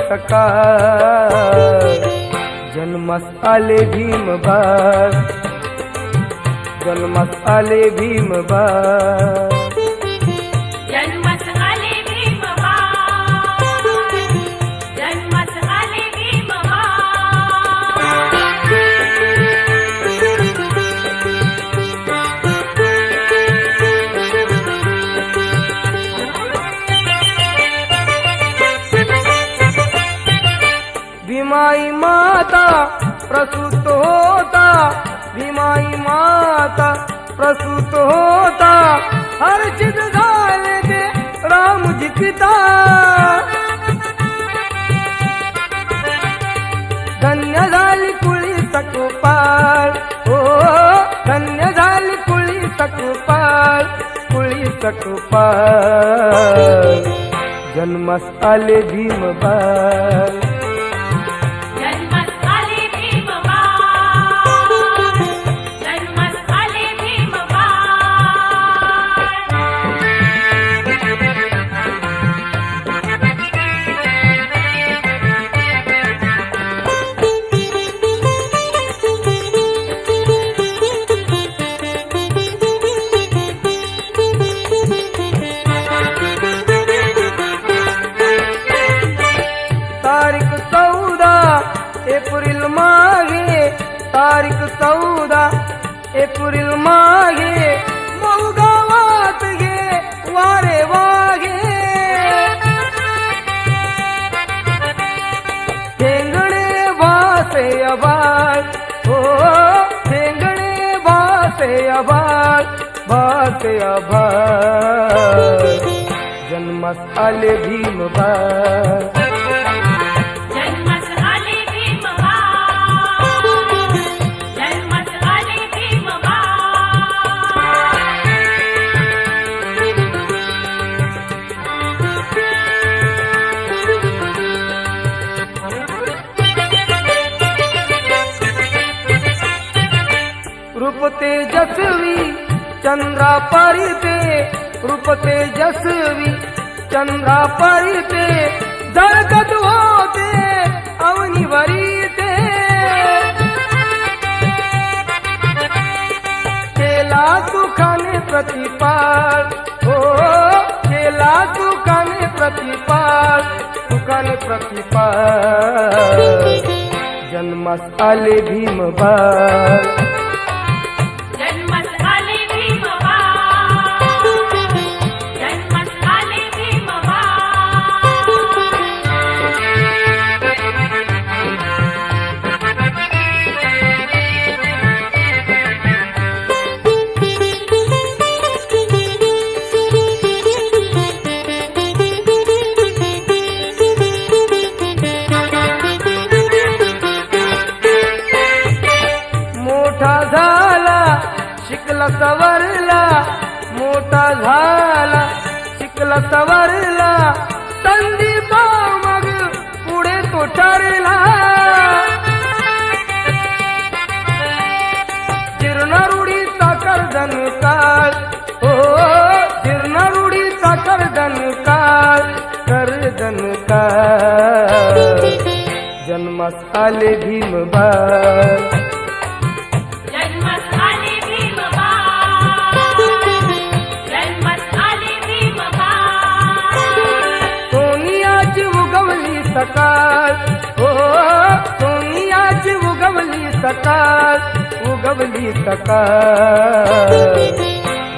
सकाळ जन्मास आले भीमबाळ जन्मास आले भीमबाळ जन्मास आले भीमबाळ जन्मास आले भीमाई माता प्रसूत होता भीमाई माता प्रसूत होता हर्षित झाले ते रामजी पिता धन्य झाली कुळी सकुपाळ हो धन्य झाली कुळी सकुपाळ जन्मास आले भीमबाळ तारीख 14 एप्रिल मागे मऊ गावात गे वारे वागे ठेंगणे वासे आबाळ हो ठेंगणे वासे आबाळ जन्मास आले भीमबाळ रूप तेजस्वी चंद्रा परिते रूप तेजस्वी चंद्रा परिते जळकत होते अवनीवरीते केला सुखाने प्रतिपाळ हो केला सुखाने प्रतिपाळ जन्मास आले भीमबाळ शिकला सवरला मोठा झाला शिकला सवरला संदीप मग पुढे तो ठरला जीर्णरूढीचा कर्दन काळ हो जीर्णरूढीचा कर्दन काळ जन्मास आले भीमबाळ सकाळ हो सोनियाची उगवली सकाळ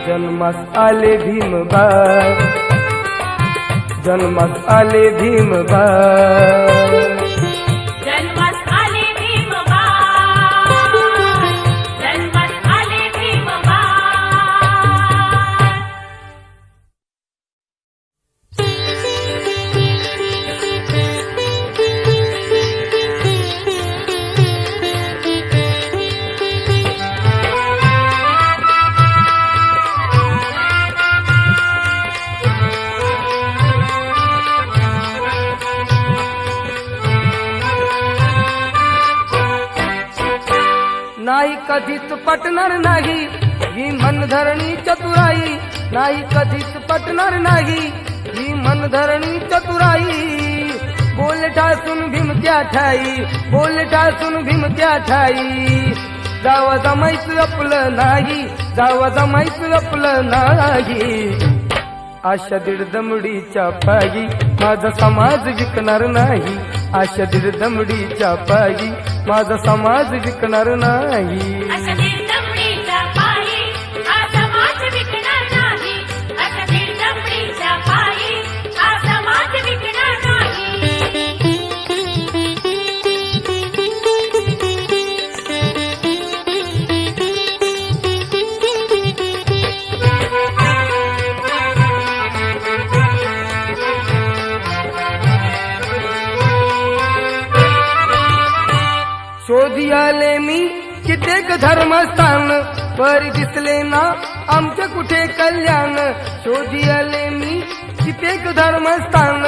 जन्मास आले भीमबाळ जन्मास आले भीमबाळ नाही कधीच पटणार नाही ही मनधरणी चतुराई नाही कधीच पटणार नाही ही मनधरणी चतुराई बोल ठासून भीम त्या ठाई, बोल ठासून भीम त्या ठाई. जावा जमायचं आपलं नाही, जावा जमायचं आपलं नाही. अशा दीड दमडीच्या पायी माझा समाज विकणार नाही, अशा दीड दमडीच्या पायी माझा समाज विकणार नाही. अशा दीड दमडीच्या पायी हा समाज विकणार नाही, अशा दीड दमडीच्या पायी हा समाज विकणार नाही. शोधी आले मी कित्येक धर्मस्थान, परी दिसले ना आमचे कुठे कल्याण. शोधी आले मी कित्येक धर्मस्थान,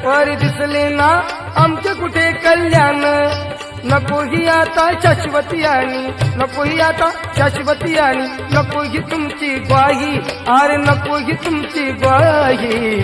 परी दिसले ना आमचे कुठे कल्याण. नको ही आता शाश्वती आणि, नको ही आता शाश्वती आणि, नको ही तुमची ग्वाही, अरे नको ही तुमची ग्वाही.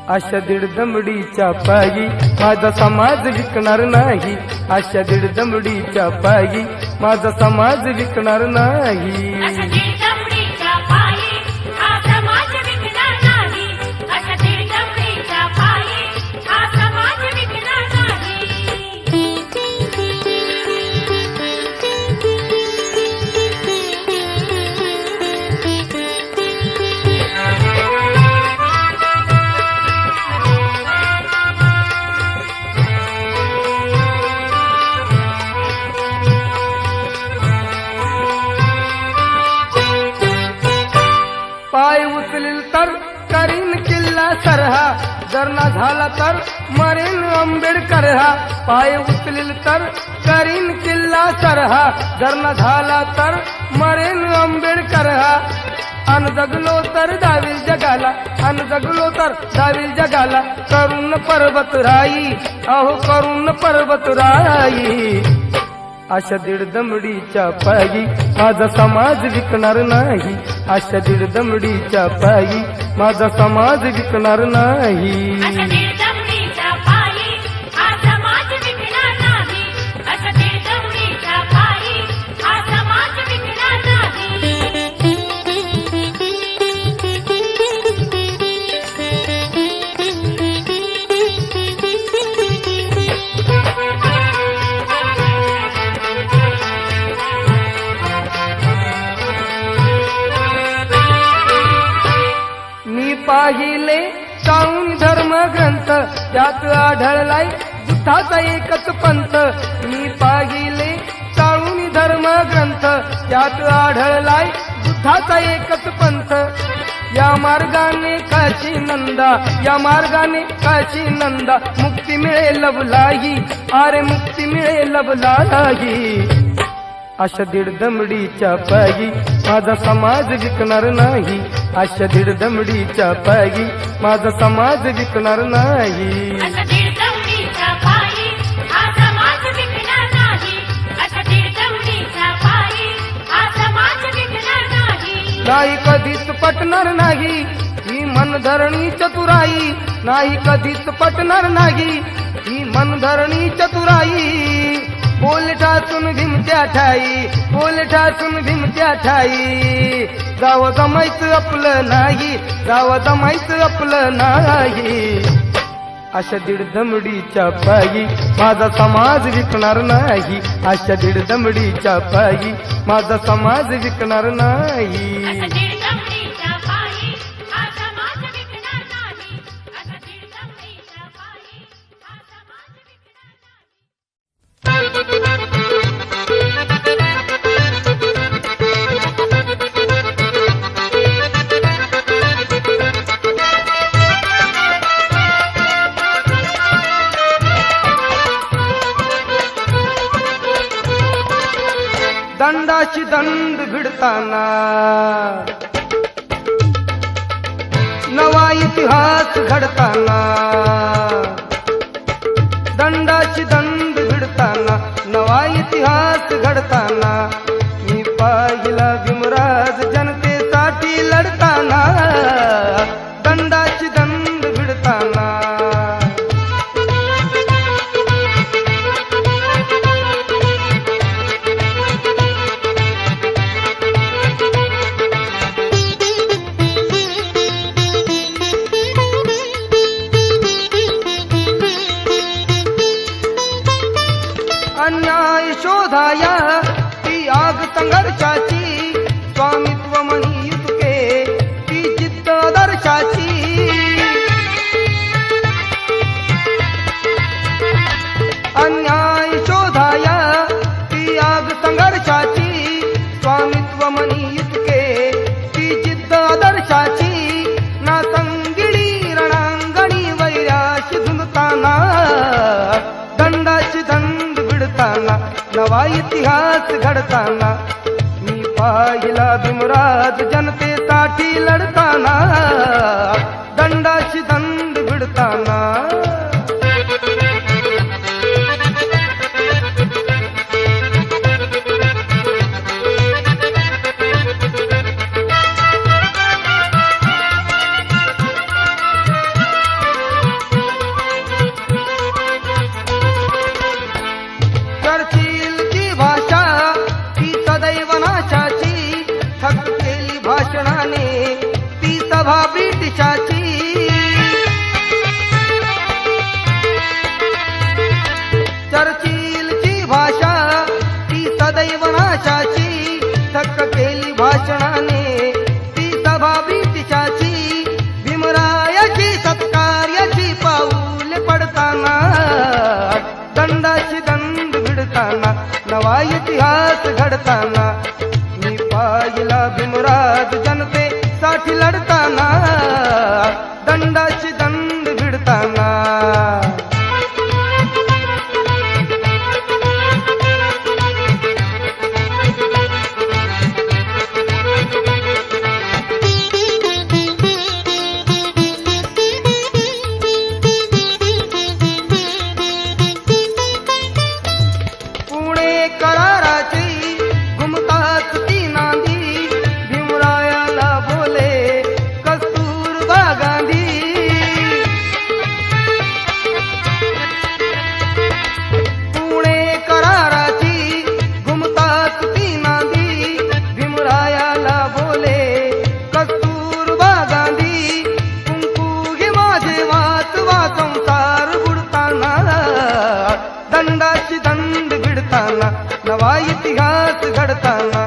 अशा दीड दमडीच्या पायी माझा समाज विकणार नाही, अशा दीड दमडीच्या पायी माझा समाज विकणार नाही. अशा दीड दमडीच्या पायी हा समाज विकणार नाही, अशा दीड दमडीच्या पायी हा समाज विकणार नाही. पाय उचलील तर करीन किल्ला सरहा, जर ना झाला तर मरेन आंबेडकर हा. पाय उचलील तर करीन किल्ला सरहा, जर ना झाला तर मरेन आंबेडकर हा. अन जगलो तर दावील जगाला, अन जगलो तर दावील जगाला, करून पर्वत राई, अहो करून पर्वत राई. अशा दीड दमडीच्या पायी माझा समाज विकणार नाही, अशा दीड दमडीच्या पायी माझा समाज विकणार नाही. अशा दीड दमडीच्या पायी हा समाज विकणार नाही, अशा दीड दमडीच्या पायी हा समाज विकणार नाही. पाहिले चाळून धर्म ग्रंथ, त्यात आढळलाय बुद्धाचा एकच पंथ. मी पाहिले चाळून धर्म ग्रंथ, त्यात आढळलाय बुद्धाचा एकच पंथ. या मार्गाने काशी नंदा, या मार्गाने काशी नंदा, मुक्ती मिळेल लवलाही, अरे मुक्ती मिळेल लवलाही. अशा दीड दमडीच्या पायी माझा समाज विकणार नाही, अशा दीड दमडीच्या पायी माझा समाज विकणार नाही. अशा दीड दमडीच्या पायी हा समाज विकणार नाही, अशा दीड दमडीच्या पायी हा समाज विकणार नाही. नाही कधीच पटणार नाही ही मनधरणी चतुराई, नाही कधीच पटणार नाही ही मनधरणी चतुराई. बोल ठासून भीम त्या ठाई, बोल ठासून भीम त्या ठाई. जावं जमायचं आपलं नाही, जावं जमायचं आपलं नाही. अशा दीड दमडीच्या पायी माझा समाज विकणार नाही, अशा दीड दमडीच्या पायी माझा समाज विकणार नाही. अशा दीड दमडीच्या पायी हा समाज विकणार नाही, अशा दीड दमडीच्या पायी हा समाज विकणार नाही. दंडाची दंड भिडताना नवा इतिहास घडताना, दंडाची दंड भिडताना नवा इतिहास घडताना. मी पाहिला भीमराज जनतेसाठी लढताना, दंडाची दंड भिडताना. अन्याय शोधाया ती आग संघर्षाची स्वामित्व म्हणी युतके ती जिद्द आदर्शाची अन्याय शोधाया ती आग संघर्षाची स्वामित्व म्हणी युतके ती जिद्द आदर्शाची ना संगिडी रणांगणी वैराशी झुंजताना दंडाची दंड बिडताना नवा इतिहास घडताना मी पाहिला भीमराज जनतेसाठी लढताना दंडाची दंड बिडताना चर्चिलची भाषा ती सदैव नाशाची ठक केली भाषणाने ती सभा ब्रिटिशाची चर्चिलची भाषा ती सदैव नाशाची ठक केली भाषणाने ती सभा ब्रिटिशाची भीमरायाची सत्कार्याची पाऊले पडताना दंडाची दंड भिडताना नवा इतिहास घडताना मी पाहिला भीमराज जनतेसाठी लढताना दंडाची दंड भिडताना कराराची घुमतात ती नांदी भीमरायाला बोले कस्तुरबा गांधी पुणे कराराची घुमतात ती नांदी भीमरायाला बोले कस्तुरबा गांधी कुंकू घे माझे वाचवा संसार बुडताना दंडाची दंड भिडताना नवा इतिहास घडताना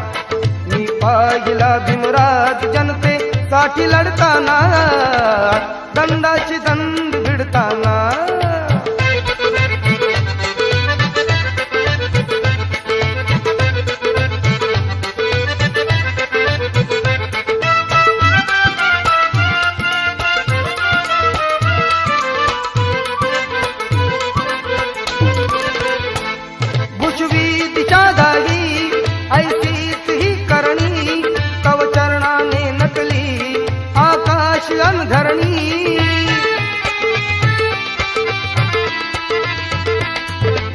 मी पाहिला भीमराज जनतेसाठी लढताना दंडाची दंड भिडताना भुजवी दिशा दाही ऐसीच ही करणी तव चरणाने नकली आकाश अनधरणी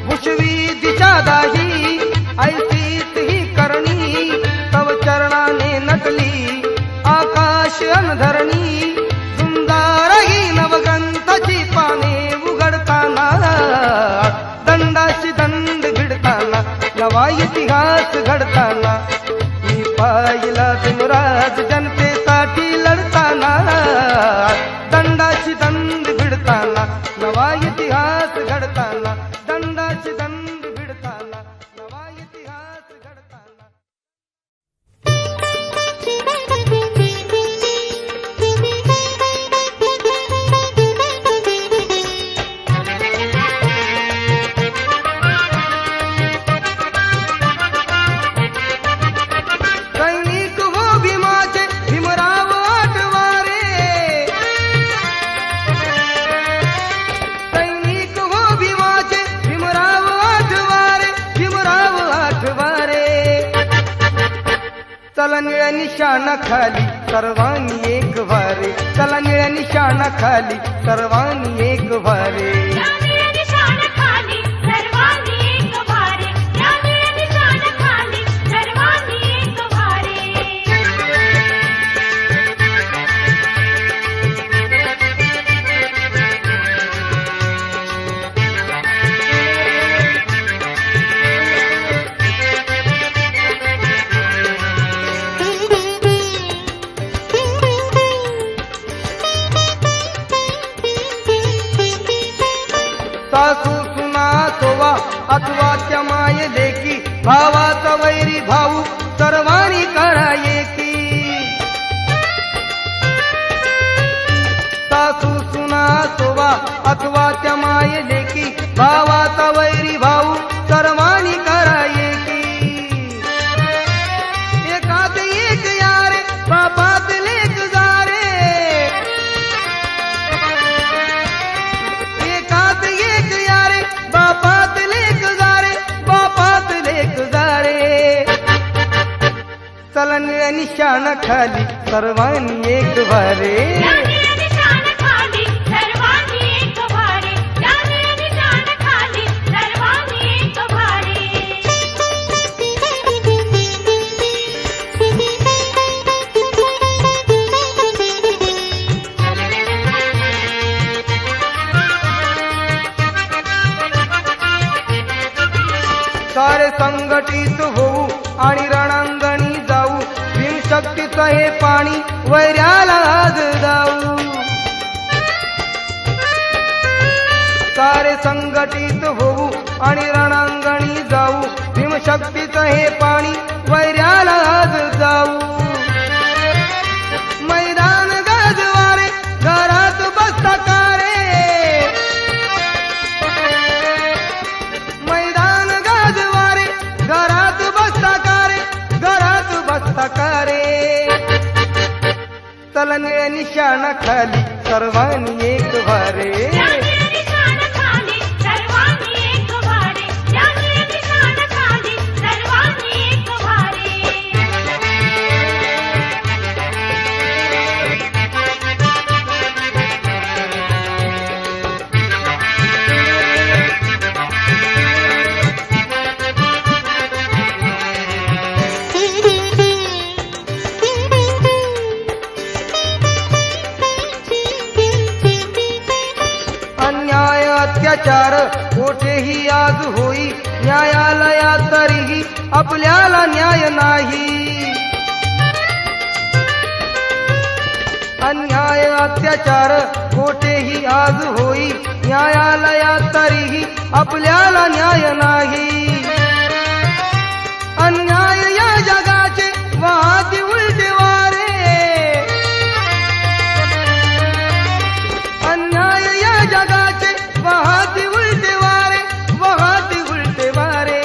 भुजवी दिशा दाही ऐसीच ही करणी तव चरणाने नकली आकाश अनधरणी सुंदरही नवग्रंथाची पाने उघडताना दंडाची दंड भिडताना नवा इतिहास घडताना मी पाहिला भीमराज जनतेसाठी लढताना दंडाची दंड भिडताना नवा इतिहास घडताना दंडाची दंड भिडताना नवा इतिहास घडताना सैनिक हो भीमाचे भीमराव आठवारे सैनिक हो भीमाचे भीमराव आठवारे भीमराव आठवारे चला निळ्या निशाणा खाली सर्वांनी एक वारे चला निळ्या निशाणा खाली सर्वांनी एक वारे सासू सुना सोवा अथवा त्या भावाचा वैरी भाऊ सर्वांनी करा एकी सासू सुना सोवा अथवा त्या माय लेकी भावाचा वैरी भाऊ सर्वांनी करा एकी एकात एक यारे बापात लेक जारे एकात एक यारे बापात लेक जारे बापात लेक जारे चला निळ्या निशाण खाली सर्वांनी एक वारे जाने निशाण खाली सर्वांनी एक भारे जाने निशाण खाली सर्वांनी एक भारे सारे संघटित होऊ आणि रणांगणी जाऊ भीमशक्तीचं हे पाणी वैऱ्याला आज जाऊ सारे संघटित होऊ आणि रणांगणी जाऊ भीमशक्तीचं हे पाणी वैऱ्याला आज जाऊ मैदान गाजवारे घरात बसता कारे मैदान गाजवारे घरात बसता कारे घरात बसता कारे चला निळ्या निशाणा खाली सर्वांनी एक वारे जाने निशाण खाली सर्वांनी एक भारे जाने निशाण खाली सर्वांनी एक भारे अन्याय अत्याचार कोठेही आज होई न्यायालयात तरीही आपल्याला न्याय नाही अन्याय अत्याचार कोठेही आज होई न्यायालयात तरीही आपल्याला न्याय नाही अन्याय या जगाचे वाहती उलटे वारे अन्याय या जगाचे वाहती उलटे वारे वाहती उलटे वारे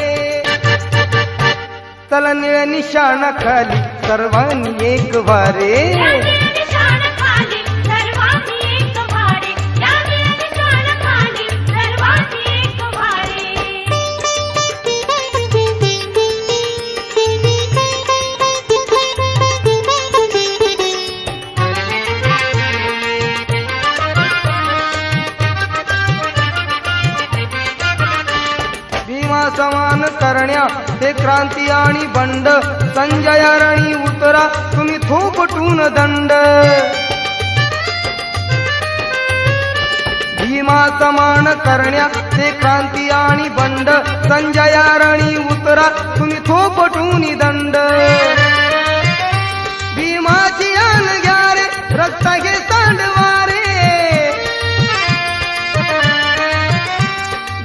चला निळ्या निशाणा खाली सर्वांनी एक वारे जाने निशाण खाली सर्वांनी एक भारे जाने निशाण खाली सर्वांनी एक भारे भीमा समान करण्या ते क्रांती आणि बंड संजय रणी उतरा तुम्ही थोपटून दंड भीमा समान करण्या ते क्रांती आणि बंड संजय रणी उतरा तुम्ही थोपटून दंड भीमाची आन घ्या रे रक्त घे सांडवारे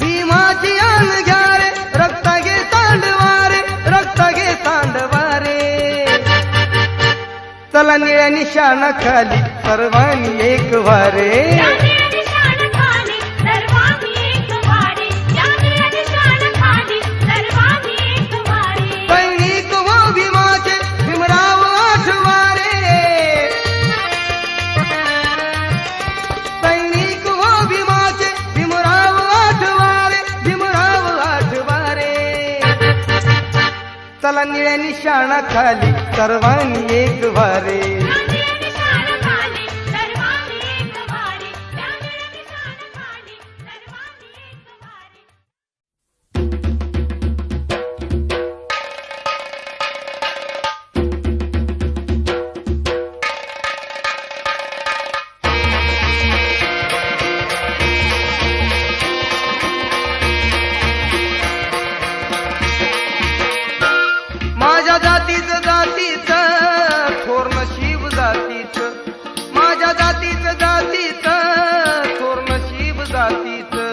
भीमाची आन घ्या रे रक्त घे सांडवारे रक्त घे सांडवारे चला निळ्या निशाणा खाली सर्वांनी एक वारे जाने निशाण खाली सर्वांनी एक भारे जाने निशाण खाली सर्वांनी एक भारे सैनिक व भीमाचे भीमराव आठवारे सैनिक व भीमाचे भीमराव आठवारे भीमराव आठवारे चला निळ्या निशाणा खाली सर्वांनी एक वारे जाने निशाण खाली सर्वांनी एक भारे जाने निशाण खाली सर्वांनी एक भारे माझ्या जातीचं थोर नशीब जातीचं माझ्या जातीचं थोर नशीब जातीचं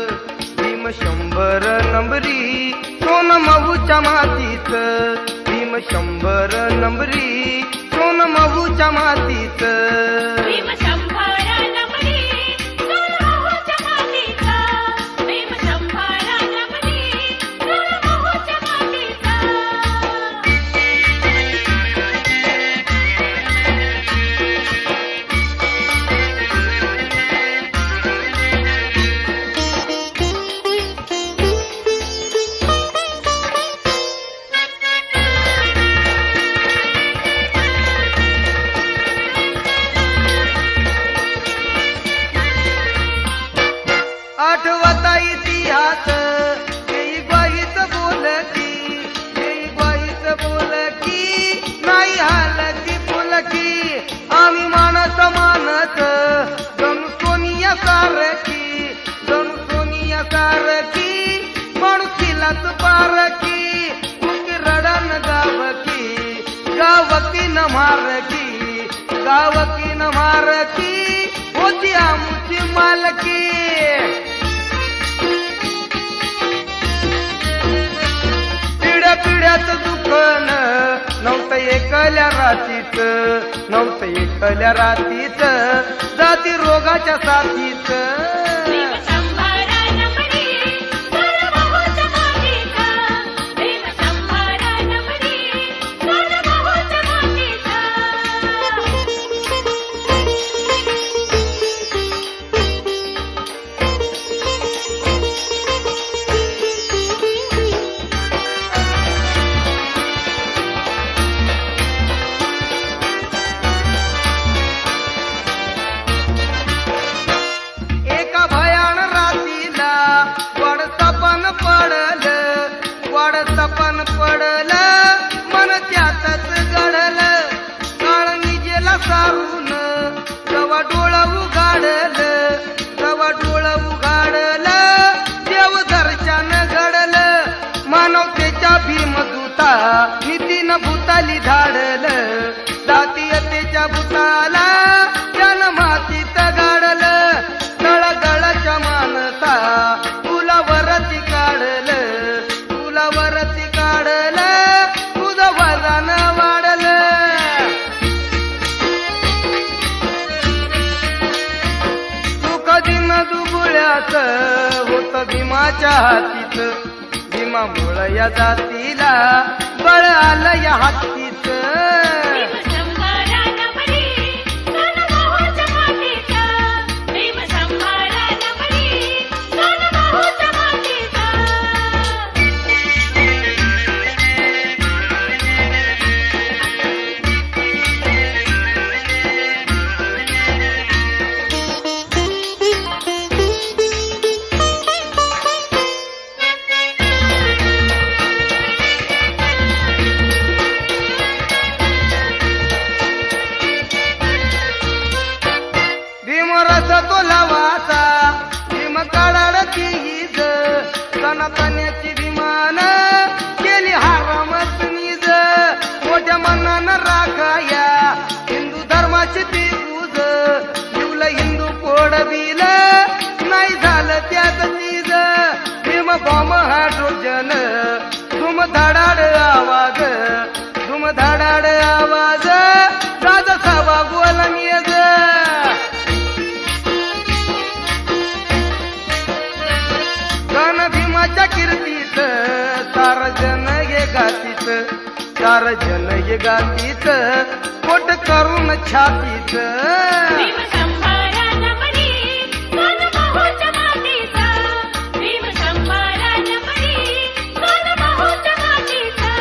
भीम 100 नंबरी सोन मऊच्या मातीचं मातीच भीम 100 नंबरी सोन महूच्या मातीच भीम 100 नंबरी सोन महूच्या मातीचा भीम 100 नंबरी सोन महूच्या मातीचा आठवता इतिहास येई ग्वाहीच बोलकी येई ग्वाहीच बोलकी नाही हालती फुलकी आम्ही मानस मानस जणू सोनिया सारखी जणू सोनिया सारखी माणुसकीलाच पारखी मुकी रडन गावकी गावकी न मारकी गावकी न मारकी होती आमची मालकी पिढ्याचं दुखन नव्हतं एकल्या रातीच नव्हतं एकल्या रातीच जाती रोगाच्या साथीच भीम 100 नंबरी सोन महूच्या मातीचा भीम 100 नंबरी सोन महूच्या मातीचा एका भयान रातीला वड सपन पडल मन त्यातच घडल काळ निजेला सारून जवा डोळं उघाडल देव दर्शन घडल मानवतेच्या भीमदूता नितीन भूताली धाडल जातीयतेच्या भूताला जन्मातीत गाडल तळगळच्या मानसा तुलावरती काढल तुझं वजन वाढल सुख दिन दुबुळ्याच होत भीमाच्या हातीत भीमामुळं या जातीला बळ आलं या हातीच भीम 100 नंबरी सोन महूच्या मातीचा भीम 100 नंबरी सोन महूच्या मातीचा भीमरस तो लावाचा भीम काढाडती हिज सनातन्याची विमान केली हारामच निज मोठ्या मनानं राखाया हिंदू धर्माची ती पूज जीवलं हिंदू कोड दिल नाही झालं त्याच चीज भीम बॉम्ब हायड्रोजन धुम धडाड आवाज राज सवा गोल नियज गण भीमाच्या कीर्तीत सार जन ये गातीत पोट करून छातीत भीम 100 नंबरी सोन महूच्या मातीचा भीम 100 नंबरी सोन महूच्या मातीचा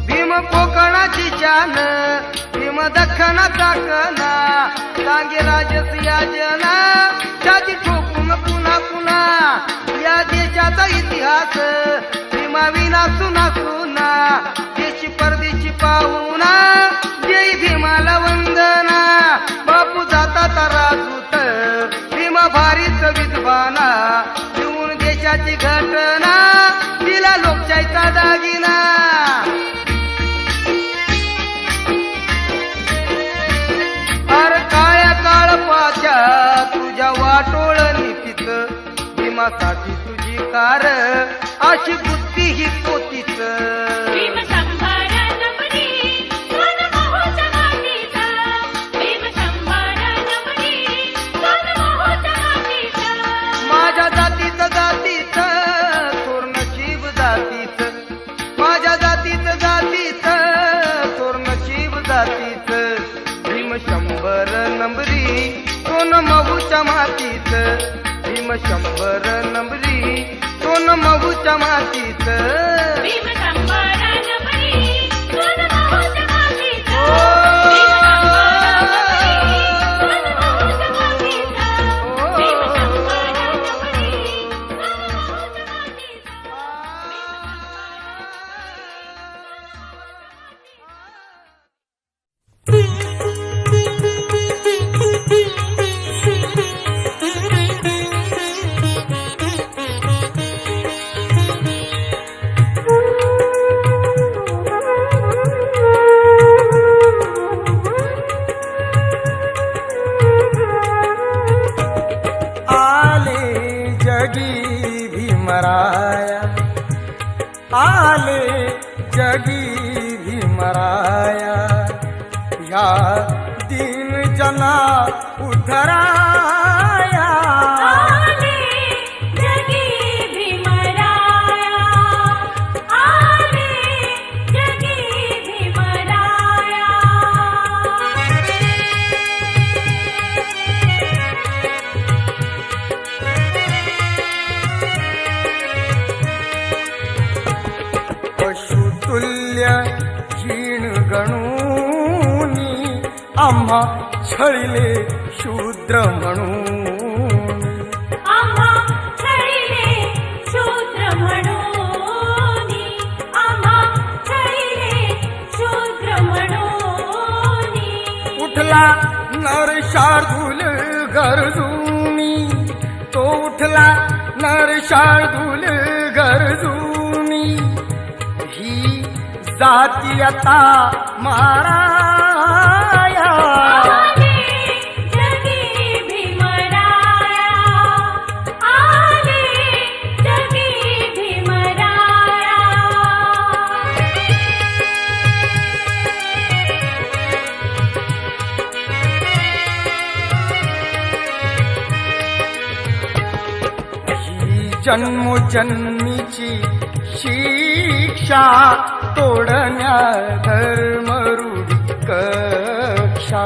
भीम कोकणाची जान भीम दख्खनाचा कणा सांगे राजस याजना छाती ठोकून पुन्हा या देशाचा इतिहास भीमाविना सुना देशी परदेशी पाहुणा जय भीमाला वंदना बापू जाता राजूत भीमा भारीच विद्वाना देऊन देशा इतिहासाची घटना दिला लोकशाहीचा दागिना. अरे काळ्या काळपाच्या तुझ्या वाटोळ नीतीच भीमासाठी तुझी कार अशी बुद्धी ही पोतीच. भीम शंभर नमरी सोन मोहोच्या मातीचा. भीम शंभर नमरी सोन मोहोच्या मातीचा. माझ्या जातीच थोर नशीब जातीच. माझ्या जातीच थोर नशीब जातीच. भीम शंभर नंबरी सोन महूच्या मातीत. भीम शंभर नंबरी सोन महूच्या मातीत. भीम शंभर नमरी सोन मोहोच्या मातीचा. भीम शंभर नमरी सोन मोहोच्या मातीचा. भीमराया आले जगी भीमराया. या दीन जना उद्धराया. आले जगी भीमराया. आले जगी भीमराया. पशुतुल्य क्षीण गणूनी आम्हा छळिले शूद्र म्हणून. आम्हा छळिले शूद्र म्हणून. आम्हा छळिले शूद्र म्हणून. उठला नर शार्दूल गरजूनी. तो उठला नर शार्दूल गरजूनी. ही जाती आता माराया. आले जगी भीमराया. आले जगी भीमराया. ही जन्मोजन्मीची शिक्षा तोडण्या धर्मरूढी कक्षा.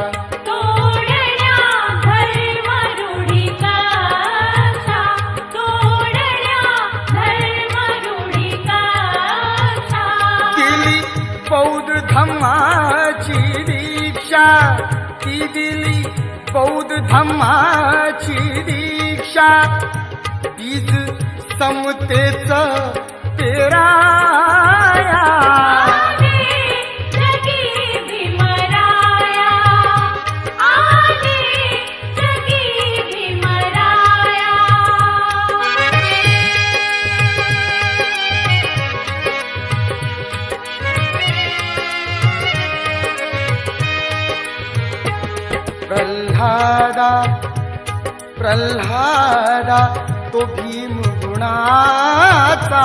तोडण्या धर्मरूढी कक्षा. तोडण्या धर्मरूढी कक्षा. दिली बौद्ध धम्माची दीक्षा. ती दिली बौद्ध धम्माची दीक्षा. बीज समतेच पेराया. आले जगी भीमराया. आले जगी भीमराया. प्रल्हादा तो भीम गुणाचा.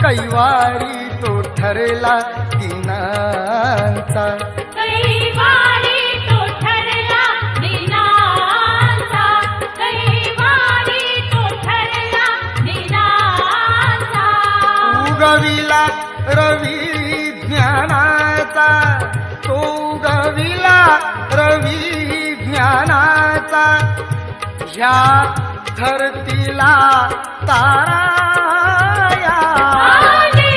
कैवारी तो ठरला दिनांचा. कैवारी तो ठरला दिनांचा. कैवारी तो ठरला दिनांचा. उगविला रवी ज्ञानाचा. तो उगविला रवी ज्ञानाचा. ह्या धरतीला ताराया. आले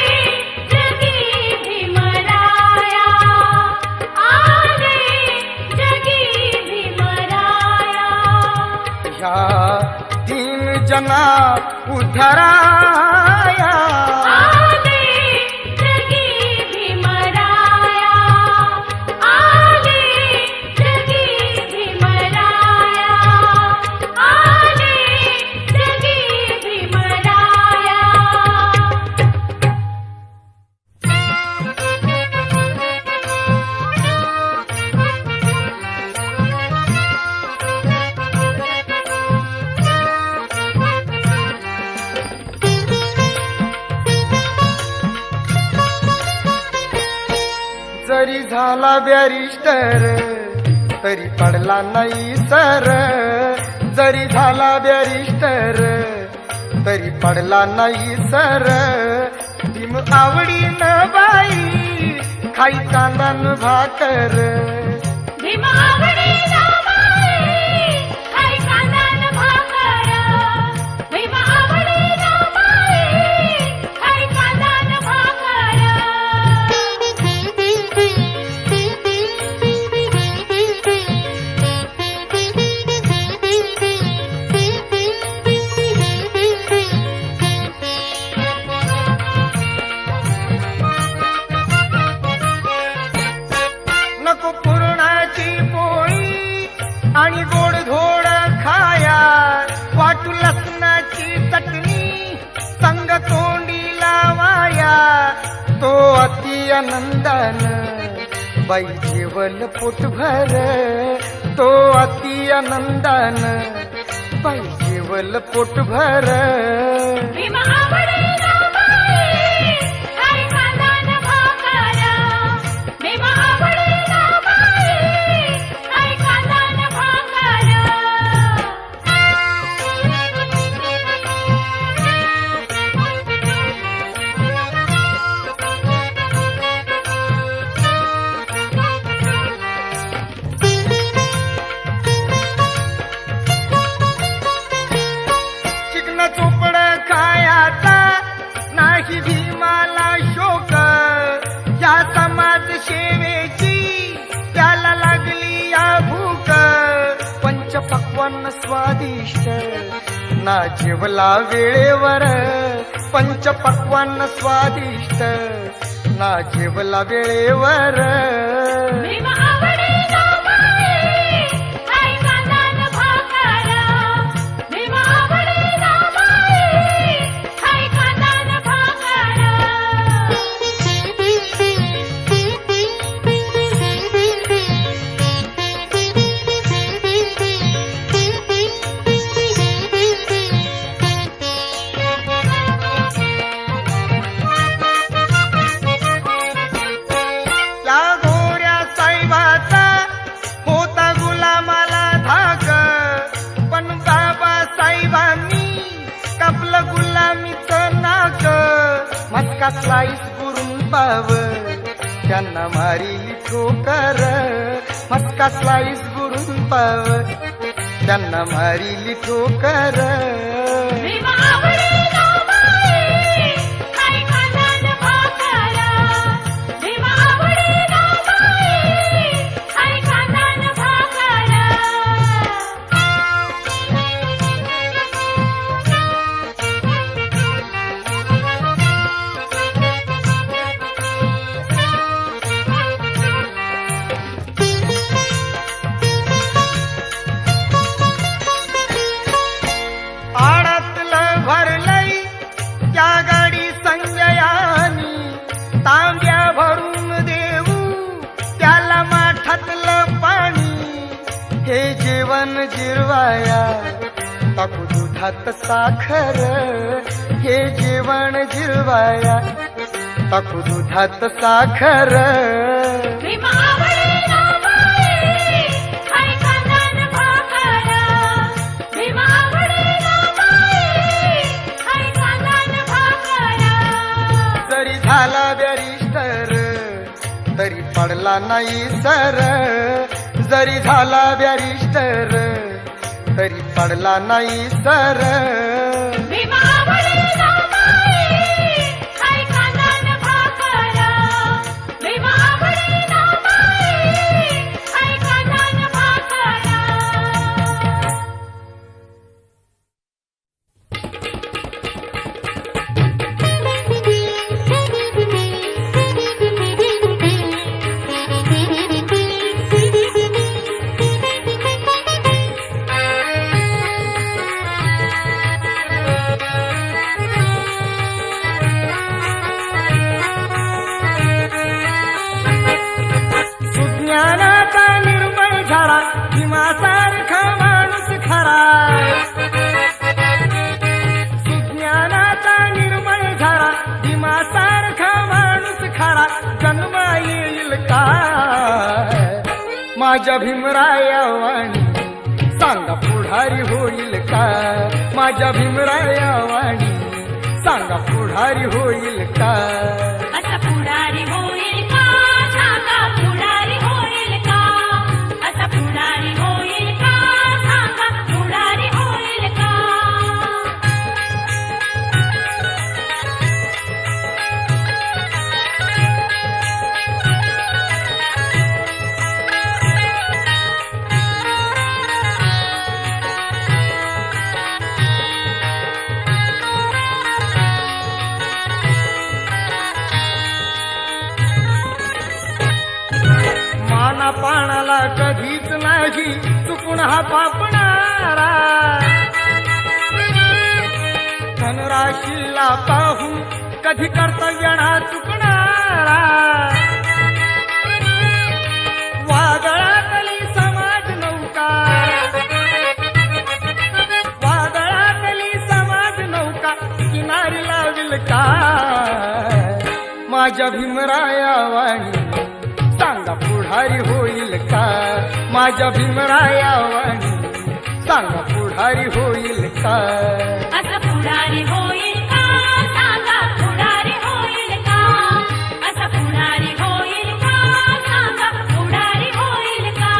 जगी भीमराया. आले जगी भीमराया. ह्या दीन जना उद्धराया. आले जगी भीमराया. आले जगी भीमराया. आले जगी भीमराया. जरी झाला बॅरिस्टर तरी पडला नाही सर, जरी झाला बॅरिस्टर तरी पडला नाही सर. भीम आवडीनं बाई खाई कांदा न भाकर, भीम आवडीनं बाई खाई कांदा न भाकर, भीम आवडीनं बाई खाई कांदा न भाकर. नको पुरणाची पोळी आणि गोड धोड खाया, वाटू लसणाची चटणी संग तोंडी लावाया. तो अति आनंदान बाई जेवल पोटभर, तो अति आनंदान बाई जेवल पोटभर. भीम आवडीनं बाई खाई कांदा न भाकर, भीम आवडीनं बाई खाई कांदा न भाकर. चिकन चोपड खायाचा नाही भीमाला शोक, या समाज सेवेची त्याला लागली या भूक. पंचपक्वान्न स्वादिष्ट ना जेवला वेळेवर, पंचपक्वान्न स्वादिष्ट ना जेवला वेळेवर. भीम आवडीनं बाई खाई कांदा न भाकर, भीम आवडीनं बाई खाई कांदा न भाकर. त्या गोऱ्या साहेबाचा होता गुलामाला धाक, पण बाबासाहेबांनी कापलं गुलामीचं नाक. मस्का स्लाईस करून पाव त्यांना मारिली ठोकर, मस्का स्लाईस करून पाव त्यांना मारिली ठोकर. भीम आवडीनं बाई खाई कांदा न भाकर, भीम आवडीनं बाई खाई कांदा न भाकर. आडातलं भरलंय त्या गाडी संजयानी, तांब्या भरून देऊ त्याला माठातलं पाणी. हे जेवण जिरवाया टाकू दुधात साखर, हे जेवण जिरवाया टाकू दुधात साखर. भीम आवडीनं बाई खाई कांदा न भाकर, भीम आवडीनं बाई खाई कांदा न भाकर. जरी झाला बॅरिस्टर तरी पडला नाही सर, जरी झाला बॅरिस्टर तरी पडला नाही सर. भीम आवडीनं बाई खाई कांदा न भाकर, भीम आवडीनं बाई खाई कांदा न भाकर. माझ्या भीमराया वाणी सांगा पुढारी होईल का माझ्या भीमराया वाणी सांगा पुढारी होईल का असा पुढारी होईल का सांगा पुढारी होईल का असा पुढारी होईल का सांगा पुढारी होईल का पाणाला कधीच नाही चुकून हा पापणारा धनराशीला पाहून कधी कर्तव्य ना चुकणारा वादळातली समाज नौका वादळातली समाज नौका किनारी लाविल का माझ्या भीमराया वाणी सांगा पुढारी होईल का माझ्या भीमराया वाणी सांगा पुढारी होईल का असा पुढारी होईल का सांगा पुढारी होईल का असा पुढारी होईल का सांगा पुढारी होईल का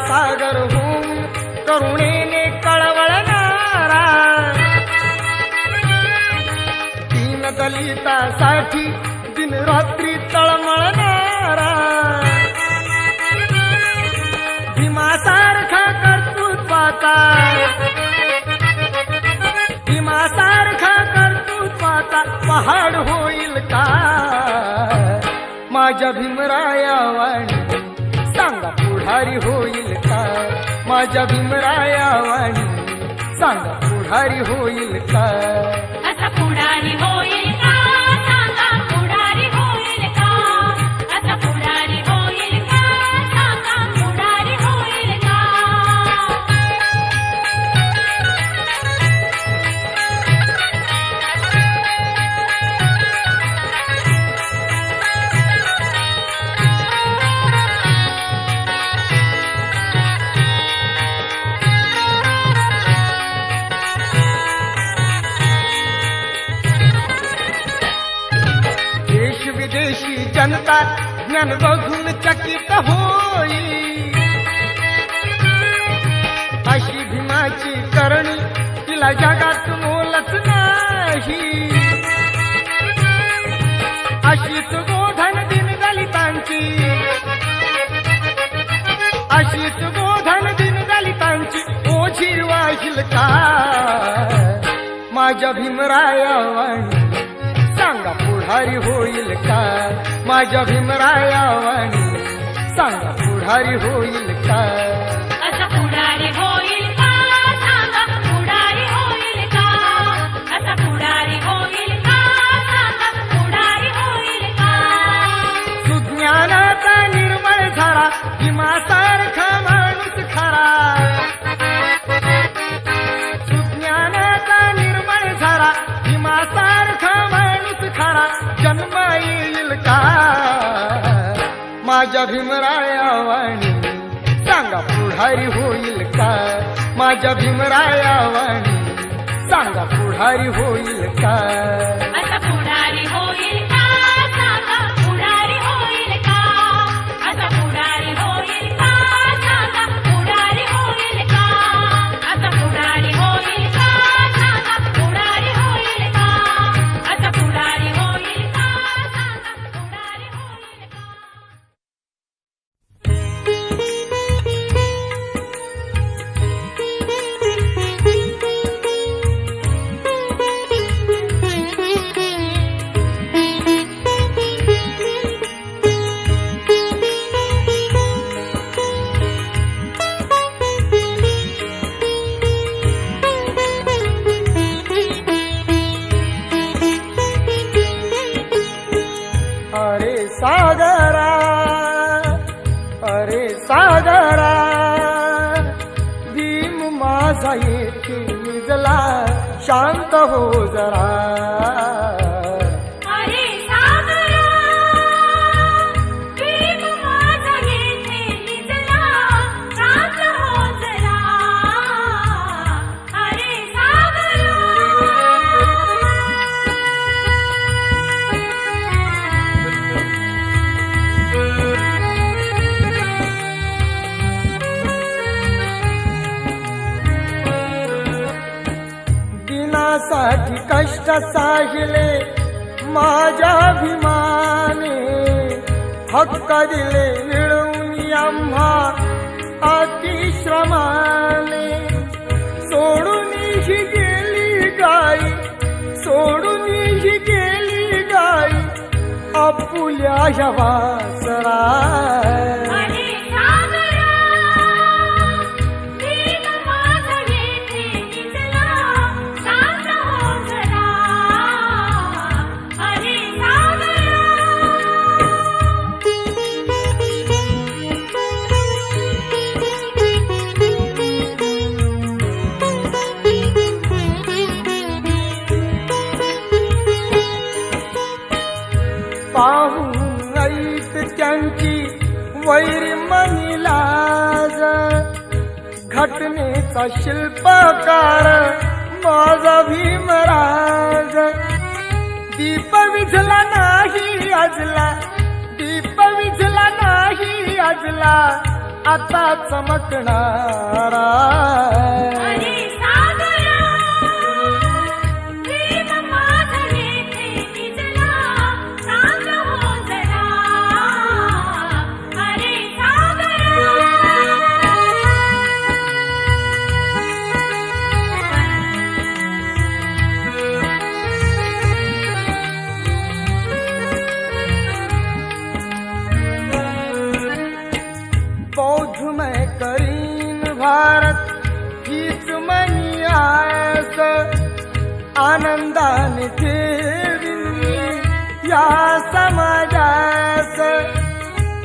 सागर होऊन करुणेने कळवळणारा दीन दलितासाठी दिन रात्री तळमळणारा भीमासारखा कर्तृत्वाचा भीमासारखा कर्तृत्वाचा पहाड होईल का माझ्या भीमराया वाणी सांगा पुढारी होईल का माझ्या भीमराया वाणी सांगा पुढारी होईल का असा पुढारी होईल का सांगा पुढारी होईल का असा पुढारी होईल का सांगा पुढारी होईल का विदेशी जनता ज्ञान बघून चकित होई अशी भीमाची करणी तिला जगात मोलच नाही अशीच बोधन दिन दलितांची अशीच बोधन दिन दलितांची ओझी वाहिल का माझ्या भीमराया वाणी सांगा पुढारी होईल का माझ्या भीमराया वाणी सांगा पुढारी होईल का असा पुढारी होईल का सांगा पुढारी होईल का असा पुढारी होईल का सांगा पुढारी होईल का सुज्ञानाचा निर्मळ झाला भीमासारखा माणूस खरा सुज्ञानाचा निर्मळ झाला भीमासारखा खरा जन्म येईल का माझ्या भीमराया वाणी सांगा पुढारी होईल का माझ्या भीमराया वाणी सांगा पुढारी होईल का असा पुढारी होईल का सांगा पुढारी होईल का असा पुढारी होईल का सांगा पुढारी होईल का असा पुढारी होईल का सांगा पुढारी होईल का असा पुढारी होईल का सांगा पुढारी होईल का रे सागरा, भीम माझा येथे निजला, शांत हो जरा. अरे सागरा, भीम माझा येथे निजला, शांत हो जरा. अरे सागरा. दिनासाठी कष्ट साहिले माझ्या अभिमाने, हक्क दिले मिळवून आम्हा अतिश्रमाने. सोडून ही गेली गाई, सोडून ही गेली गाई, आपुल्या ह्या वासरा. अरे सागरा, भीम माझा येथे निजला, शांत हो जरा. अरे सागरा. पाहून ऐत त्यांची वैरी मनिलाज, घटनेचा शिल्पकार माझा भीमराज. दीप विझला नाही अजला, दीप विझला नाही अजला, आता चमकणारा. अरे सागरा, भीम माझा येथे निजला, शांत हो जरा. अरे सागरा. बौद्ध मैं करीन भारत हीच मनी आस, आनंदाने ठेवीन मी या समाजास.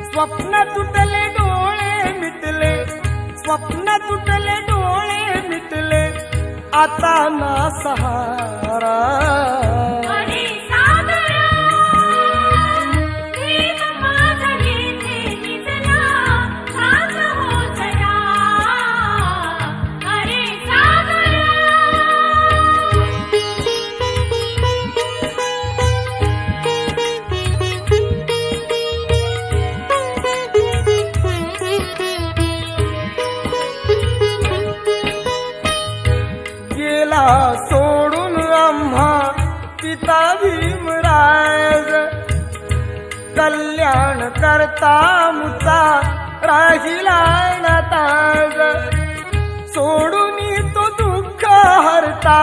स्वप्न तुटले डोळे मिटले, स्वप्न तुटले डोळे मिटले, आता ना सहारा. अरे सागरा, भीम माझा येथे निजला, शांत हो जरा. अरे सागरा. गेला सोडून आम्हा पिता भीमराज, कल्याण करता मुता राहिला ना ताज. सोडून तो दुःख हरता,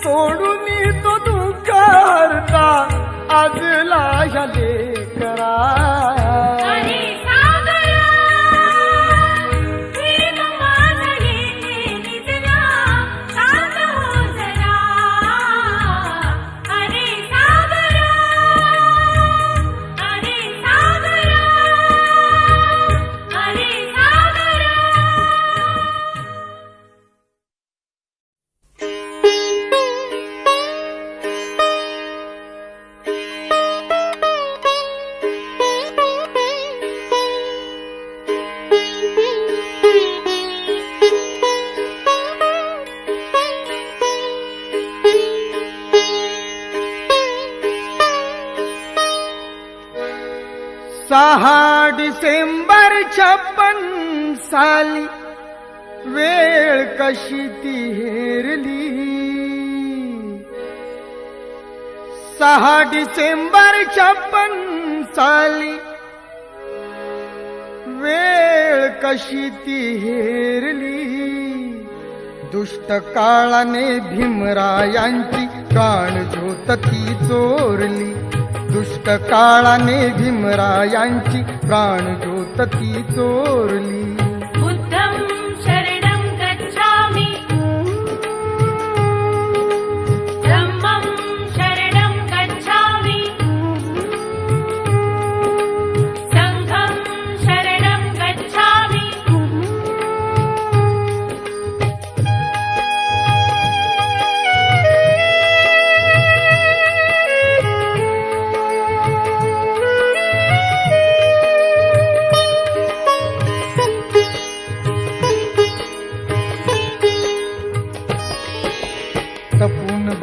सोडून तो दुःख हरता, आजला ह्या लेकरा. अरे सागरा, भीम माझा येथे निजला, शांत हो जरा. अरे सागरा. अरे सागरा. अरे सागरा. डिसेंबर 56 साली वेळ कशी ती हेरली. डिसेंबर 56 साली वेळ कशी ती हेरली. दुष्ट काळाने भीमरायांची प्राणज्योत ती चोरली. दुष्ट काळाने भीमरायांची प्राणज्योत ती चोरली. बुद्धं शरणं गच्छामि, धम्मं शरणं गच्छामि, संघं शरणं गच्छामि.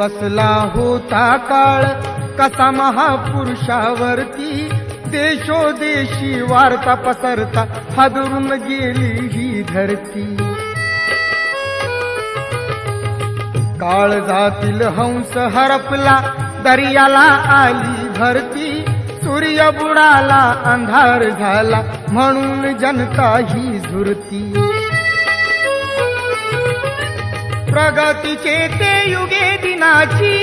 बसला होता काळ कसा महापुरुषावरती, देशोदेशी वार्ता पसरता हादरून गेली ही धरती. काळजातील हंस हरपला दर्याला आली भरती, सूर्य बुडाला अंधार झाला म्हणून जनता ही झुरती. प्रगतीचे ते युगे दिनाची,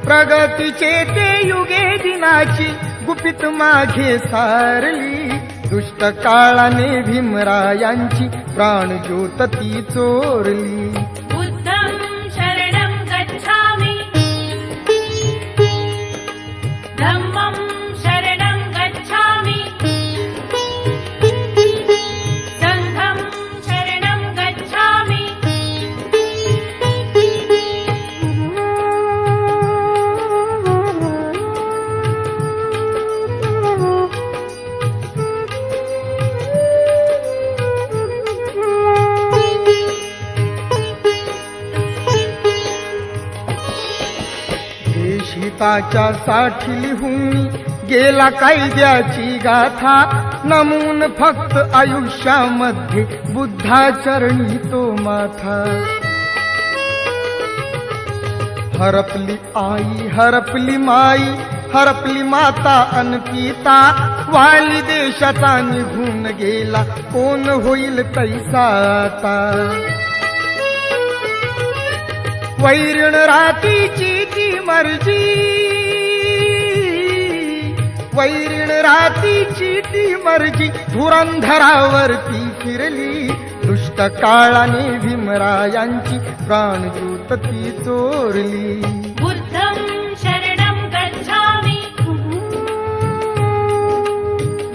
प्रगतीचे ते युगे दिनाची गुपित मागे सारली. दुष्ट काळाने भीमरायांची प्राणज्योत ती चोरली. बुद्धं शरणं गच्छामि, धम्मं शरणं गच्छामि, संघं शरणं गच्छामि. हिताच्या साठी लिहून गेला कायद्याची गाथा, नमून फक्त आयुष्यामध्ये बुद्धाचरणी तो माथा. हरपली आई हरपली माई, हरपली माता अन पिता, वाली देशाचा निघून गेला कोण होईल तैसा आता. वैरण रातीची ती मर्जी, वैरण रातीची ती मर्जी धुरंधरावरती फिरली. दुष्ट काळाने भीमरायांची प्राणज्योत ती चोरली. बुद्धं शरणं गच्छामि,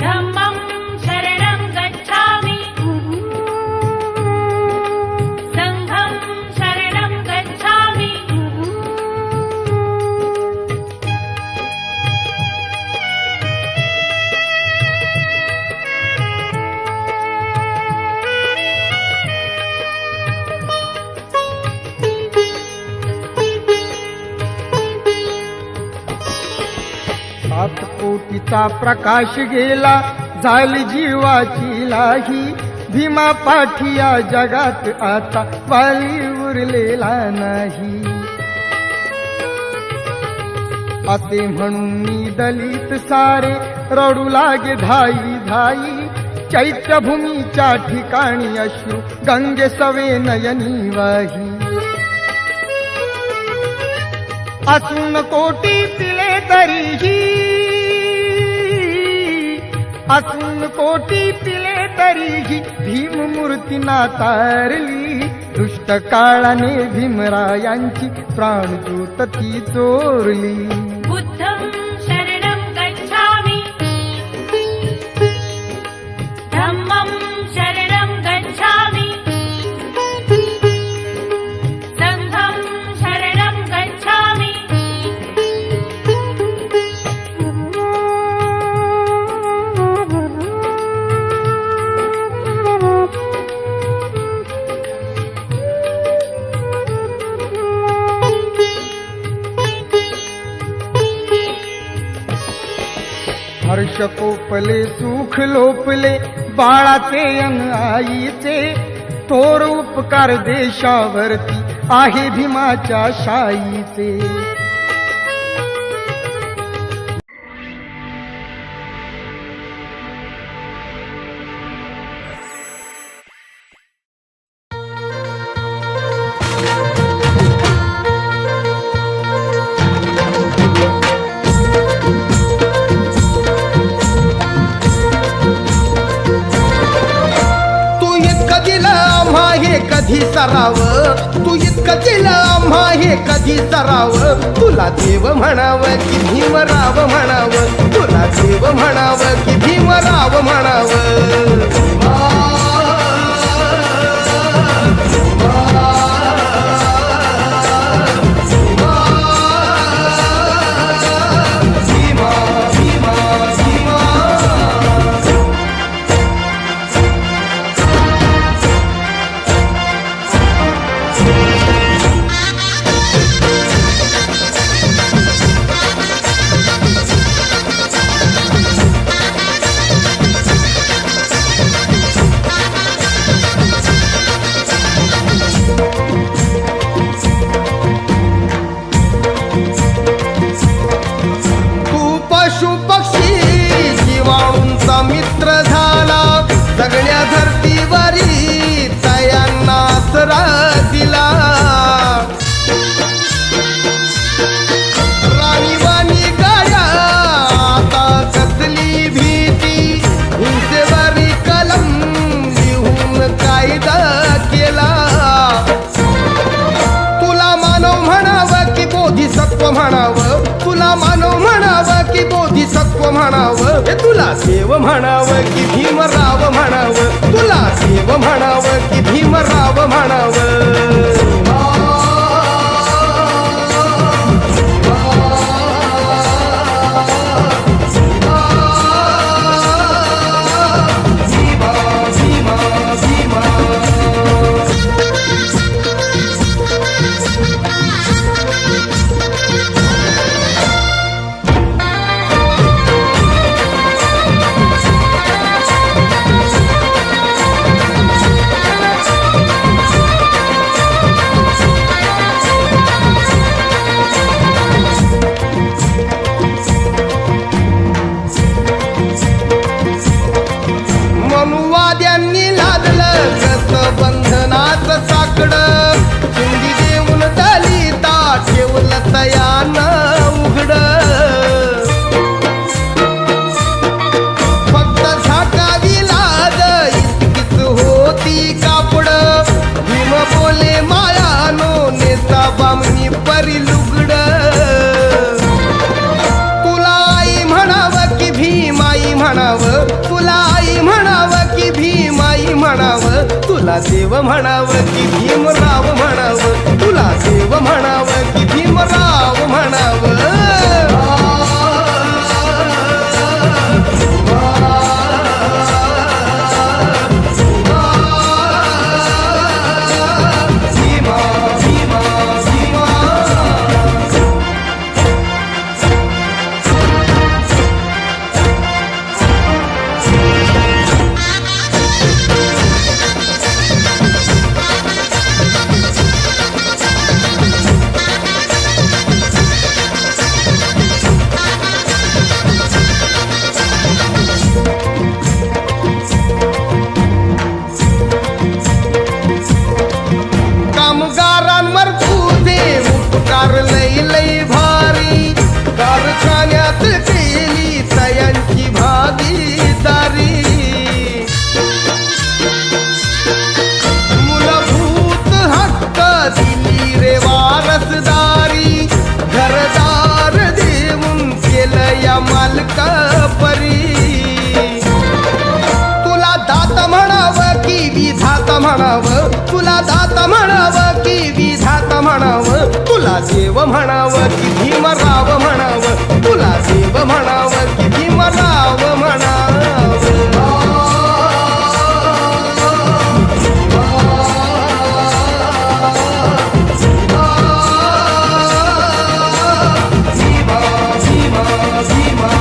धम्मं शरणं गच्छामि, संघं शरणं गच्छामि. सात कोटीचा प्रकाश गेला झाली जीवाची लाही. भीमा पाठी या जगात आता वाली उरलेला नाही. असे म्हणून मी दलित सारे रडू लागे धाई धाई. चैत्यभूमीच्या ठिकाणी अश्रू गंगे सवे नयनी वाही. असून कोटी पिले तरीही, असून कोटी पिले तरीही भीम मूर्ती नातारली. दुष्ट काळाने भीमरायांची प्राणज्योत ती चोरली. बुद्धं शरणं गच्छामि, धम्मं शरणं गच्छामि, संघं शरणं गच्छामि. हर्ष कोपले सुख लोपले बाळाचे अन आईचे. थोर उपकार देशावरती आहे भीमाच्या शाईचे. कधी सराव तू इतकं दिलं आम्हा हे कधी सराव. तुला देव म्हणावं की भीमराव म्हणावं, तुला देव म्हणावं की भीमराव म्हणावं. म्हणावं हे तुला देव म्हणावं की भीमराव म्हणावं तुला देव म्हणावं की भीमराव म्हणावं मनुवाद्यांनी लादलं कसं बंधनाचं साकडं चिंदी देऊन दलिता ठेवलं तयानं उघड फक्त झाकावी लाज इतकीच होती कापड भीम बोले मायानो नेता बामणी परी लुगड तुला आई म्हणावं की भीमाई म्हणावं तुला आई म्हणावं की भीमाई म्हणावं तुला देव म्हणावं की भीमराव म्हणावं तुला देव म्हणावं की भीमराव म्हणावं भीमा भीमा भीमा कामगारांवर तुझे उपकार लई लई भारी कारखान्यात केली तयांची भागीदारी मूलभूत हक्क दिली रे वारसदारी घरदार देऊन केलं या मालका परी तुला दात म्हणावं की विधात म्हणावं तुला दात म्हणावं की विधात म्हणावं तुला देव म्हणावं की भीमराव म्हणावं तुला देव म्हणावं की भीमराव म्हणावं भीमा भीमा भीमा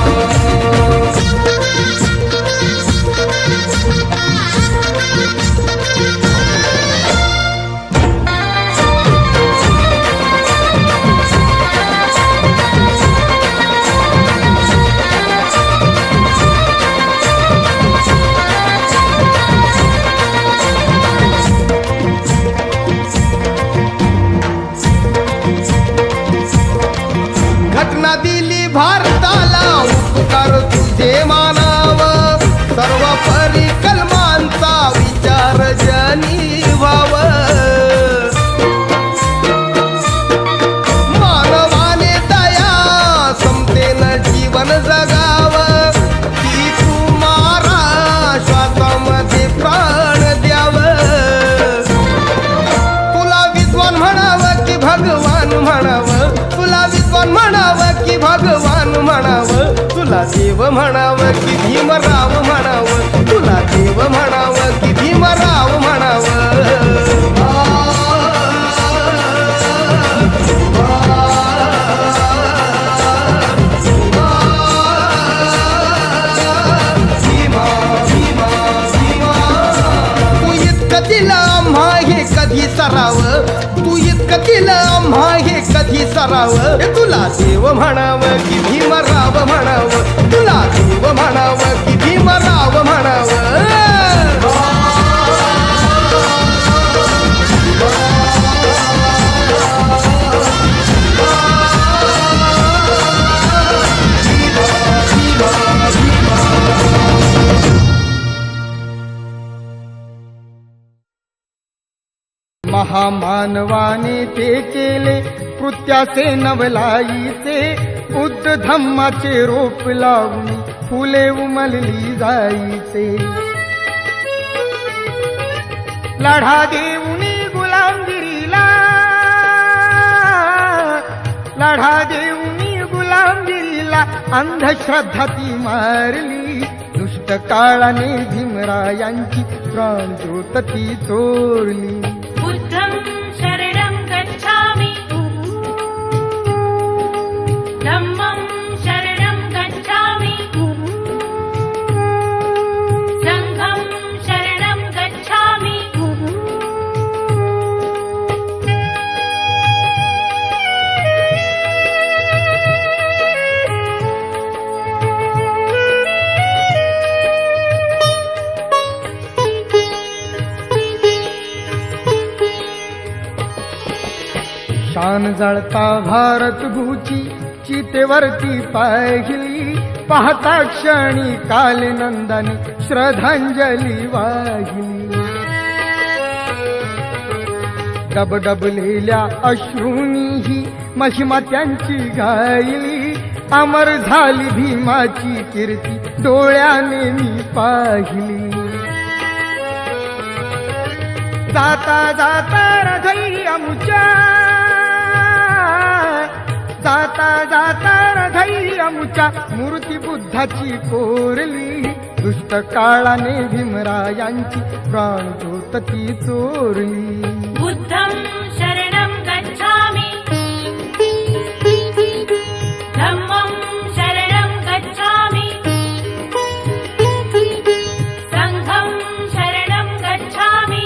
घटना दिली भारताला उपकार तुझे मानाव सर्व परिकल्मांचा विचार जनी व्हाव मानवाने दया समतेनं जीवन जगाव की कुमारा श्वासामध्ये प्राण द्याव तुला विद्वान म्हणावं की भगवान म्हणावं तुला विद्वान म्हणावं की भगवान म्हणावं तुला देव म्हणावं की भीमराव म्हणावं तुला देव म्हणावं की भीमराव म्हणावं भीमा भीमा भीमा तू इतकं दिलं आम्हा हे कधी सरावं तू इतकं दिलं आम्हा हे कधी सरावं हे तुला देव म्हणावं की भीमराव म्हणावं तुला देव म्हणावं की भीमराव म्हणावं महामानवाने ते केले कृत्याचे नवलाईचे बुद्ध धम्माचे रोप लावून फुले उमलली जायचे. लढा देऊनी गुलामगिरीला, लढा देऊनी गुलामगिरीला अंधश्रद्धा ती मारली. दुष्ट काळाने भीमरायांची प्राणज्योत ती चोरली. बुद्धं शरणं गच्छामि, धम्मं शरणं गच्छामि, संघं शरणं गच्छामि. शान जळता भारत भूची चितेवरती पाहिली. पाहता क्षणी काले नंदाने श्रद्धांजली वाहिली. डबडबलेल्या अश्रूंनी ही महिमा त्यांची गायली. अमर झाली भीमाची कीर्ती डोळ्याने मी पाहिली. जाता जाता रथई अमुच्या, जाता जाता रथई अमुच्या मूर्ती बुद्धाची कोरली. दुष्ट काळाने भीमरायांची प्राणज्योत ती चोरली. बुद्धं शरणं गच्छामि, धम्मं शरणं गच्छामि, संघं शरणं गच्छामि.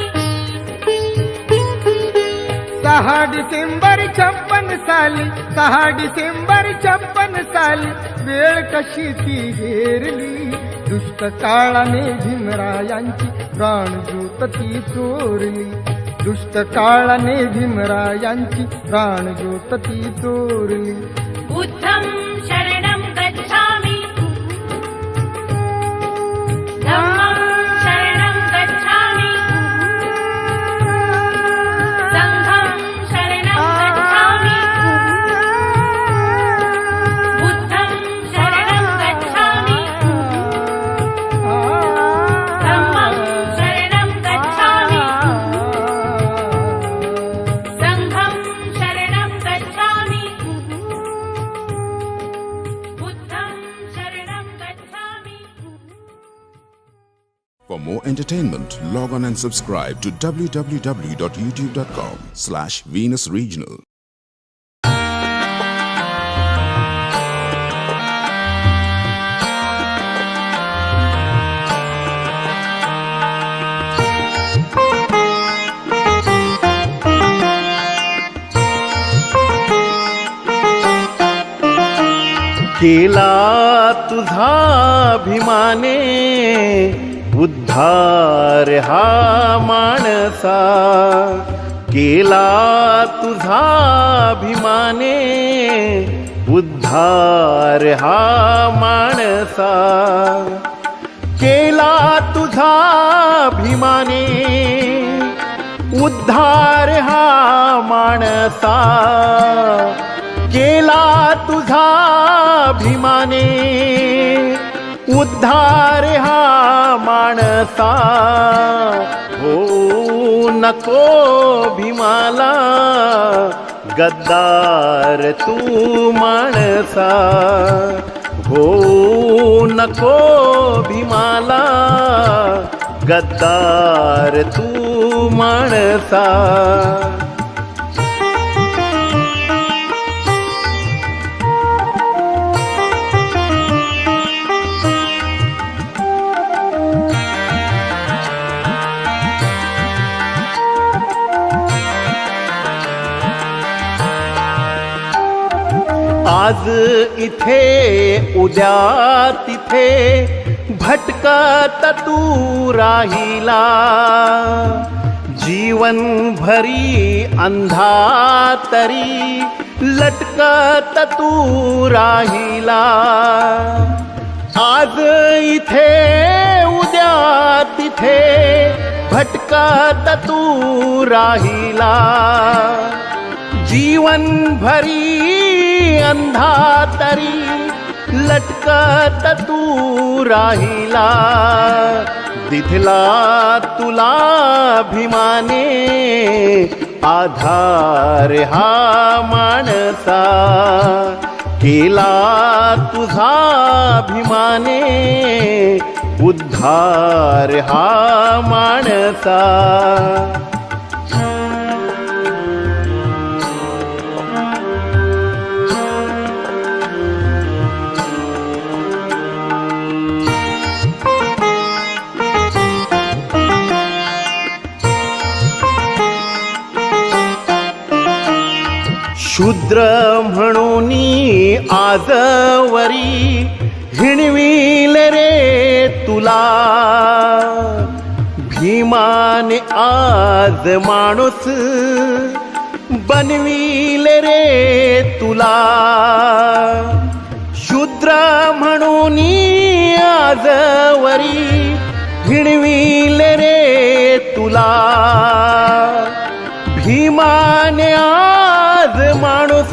6 डिसेंबर 56 साली, 6 डिसेंबर 56 साली वेळ कशी ती हेरली. दुष्ट काळाने भीमरायांची प्राणज्योत ती चोरली. दुष्ट काळाने भीमरायांची प्राणज्योत ती चोरली. बुद्धं शरणं गच्छामि, धम्मं शरणं गच्छामि, संघं शरणं गच्छामि. बुद्धं शरणं गच्छामि, धम्मं शरणं गच्छामि, संघं शरणं गच्छामि. बुद्धं शरणं गच्छामि. For more entertainment, log on and subscribe to www.youtube.com/Venus Regional. केला तुझा भीमाने उद्धार हा माणसा. केला तुझा भीमाने उद्धार हा माणसा. केला तुझा भीमाने उद्धार हा माणसा. केला तुझा भीमाने उद्धार हा माणसा. हो नको भीमाला गद्दार तू माणसा. हो नको भीमाला गद्दार तू माणसा. आज इथे उद्या तिथे भटकत तू राहिला. जीवन भरी अंधा तरी लटकत तू राहिला. आज इथे उद्या तिथे भटकत तू राहिला. जीवन भरी अंधातरी लटकत तू राहिला दिधला तुला भीमाने आधार हा माणसा केला तुझा भीमाने उद्धार हा माणसा शूद्र म्हणून आजवरी हिणविल रे तुला भीमाने आज माणूस बनविल रे तुला शूद्र म्हणून आजवरी हिणविल रे तुला भीमाने आज माणूस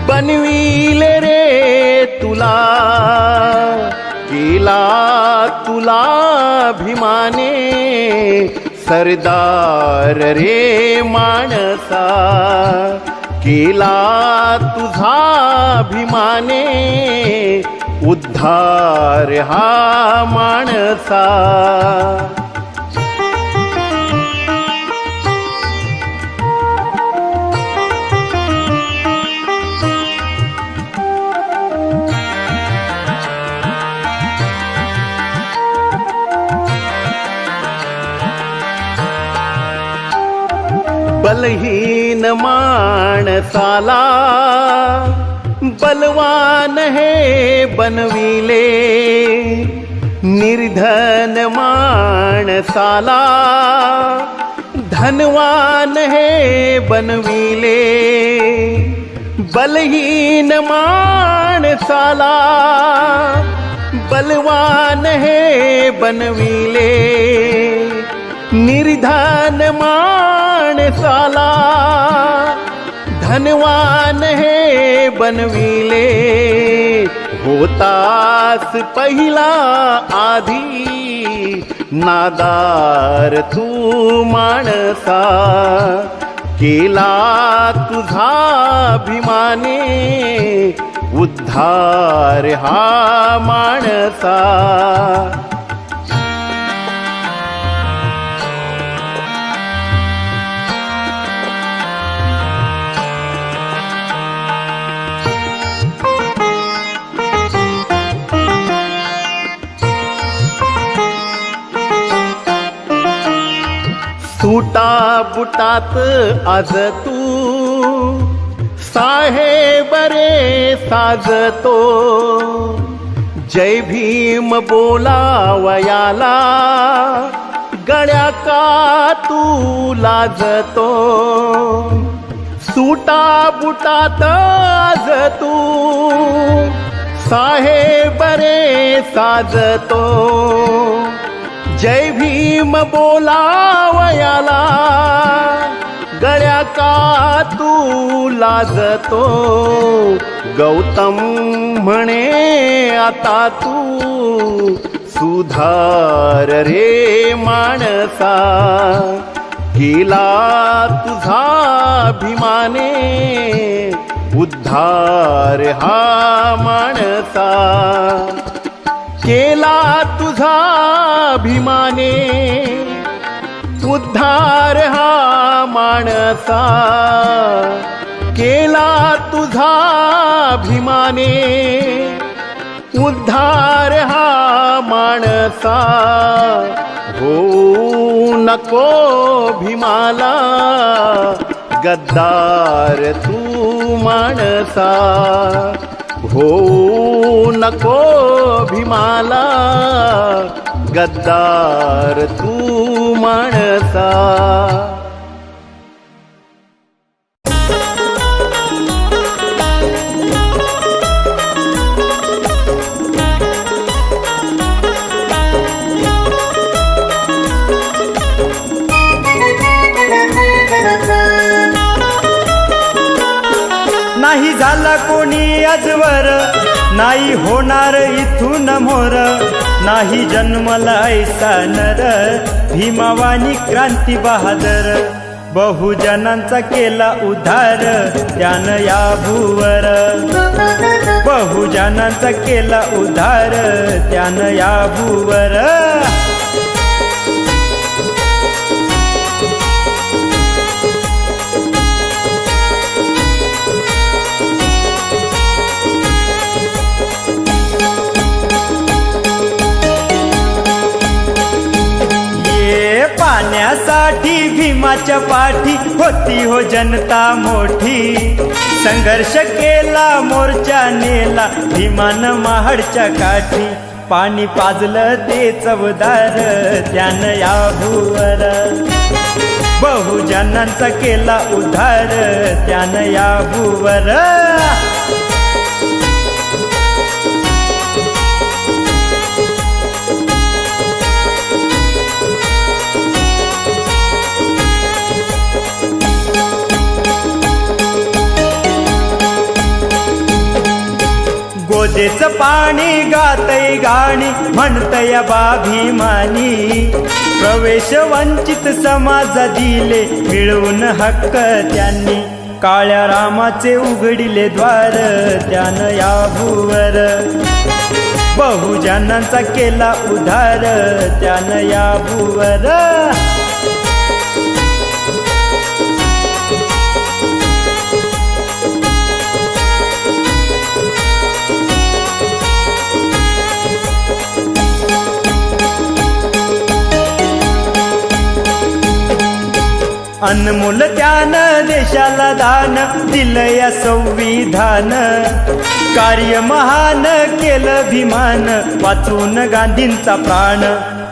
बनविल रे तुला केला तुला भीमाने सरदार रे माणसा केला तुझा भीमाने उद्धार हा माणसा बलहीन माणसाला बलवान हे बनविले निर्धन माणसाला धनवान हे बनविले बलहीन माणसाला बलवान हे बनविले निर्धन माणसाला धनवान हे बनविले होतास पहिला आधी नादार तू माणसा केला तुझा भीमाने उद्धार हा माणसा सुटा बुटात आज तू साहेब रे साजतो जय भीम बोलावयाला गळ्या का तू लाजतो सुटा बुटात आज तू साहेब रे साजतो जय भीम बोलावयाला गळ्या का तू लाजतो गौतम म्हणे आता तू सुधार रे माणसा केला तुझा भीमाने उद्धार हा माणसा केला तुझा भीमाने उद्धार हा माणसा केला तुझा भीमाने उद्धार हा माणसा होऊ नको भीमाला गद्दार तू माणसा होऊ नको भीमाला गद्दार तू माणसा नाही कोणी आजवर नाही होणार इथून मोर नाही जन्मला ऐसा नर भीमावानी क्रांती बहादर बहुजनांचा केला उद्धार त्यानं या भूवर बहुजनांचा केला उद्धार त्यानं या भूवर पाण्यासाठी भीमाच्या पाठी होती हो जनता मोठी संघर्ष केला मोर्चा नेला भीमानं महाडच्या काठी पाणी पाजलं ते चवदार त्यानं या भूवर बहुजनांचा केला उद्धार त्यानं या भूवर गोदेच पाणी गातय गाणी म्हणतय बाभिमानी प्रवेश वंचित समाज दिले मिळवून हक्क त्यांनी काळ्या रामाचे उघडिले द्वार त्यानं या भूवर बहुजनांचा केला उद्धार त्यानं या भूवर अनमोल त्यानं देशाला दान दिलंय संविधान कार्य महान केलं भीमान वाचून गांधींचा प्राण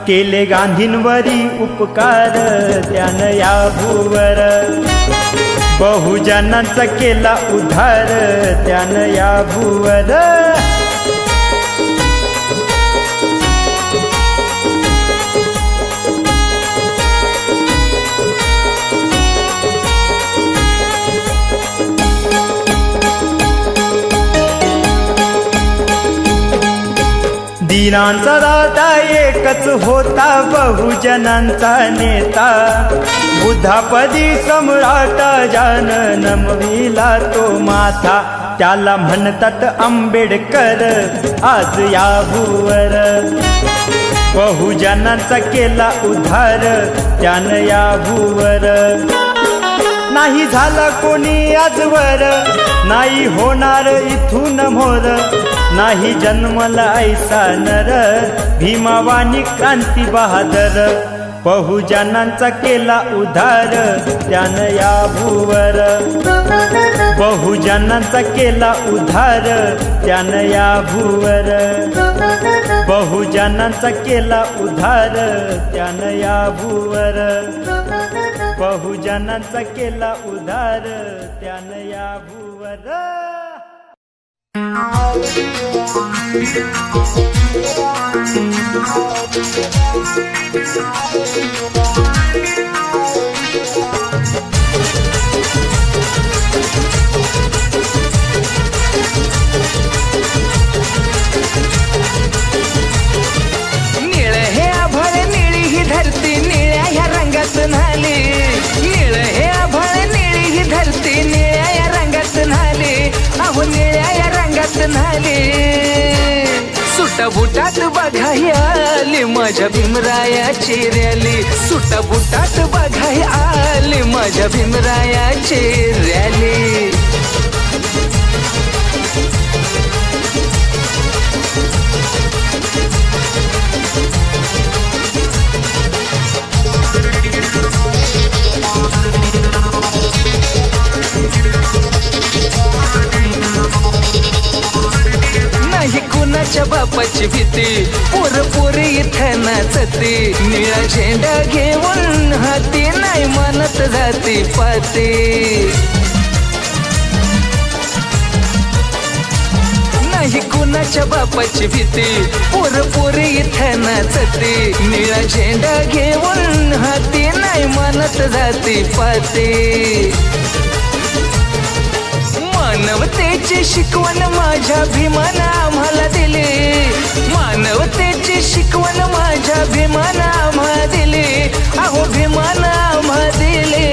केले गांधींवरी उपकार त्यानं या भूवर बहुजनांचा केला उद्धार त्यानं या भूवर दीनांचा दाता एकच होता बहुजनांचा नेता बुद्धापदी सम्राट जान नमविला तो माथा त्याला म्हणतात आंबेडकर आज या भूवर बहुजनांचा केला उद्धार त्यानं या भूवर नाही झाला कोणी आजवर नाही होणार इथून मोर नाही जन्मला ऐसा नर भीमावानी क्रांती बहादर बहुजनांचा केला उद्धार त्यानं या भूवर बहुजनांचा केला उद्धार त्यानं या भूवर बहुजनांचा केला उद्धार त्यानं या भूवर बहुजनांचा केला उद्धार त्यानं या भूवर निळ हे आभाळ निळी ही धरती निळ्या ह्या रंगात न्हाली निळ हे आभाळ निळी ही धरती निळ्या या रंगात न्हाली अहो निळ्या या रंगात न्हाली सुटा बुटात बघाई आली माझ्या भीमरायाची रॅली सुटा बुटात बघाई आली माझ्या भीमरायाची रॅली नाही कुणाच्या बापाची भीती पोर पोर इथं नाचती निळा झेंडा घेऊन हाती नाही मानत जाती पाती नाही कुणाच्या बापाची भीती पोर पोर इथं नाचती निळा झेंडा घेऊन हाती नाही मानत जाती पाती मानवतेची शिकवण माझ्या भीमानं आम्हाला दिली, मानवतेची शिकवण माझ्या भीमानं आम्हाला दिली, अहो भीमानं आम्हाला दिली.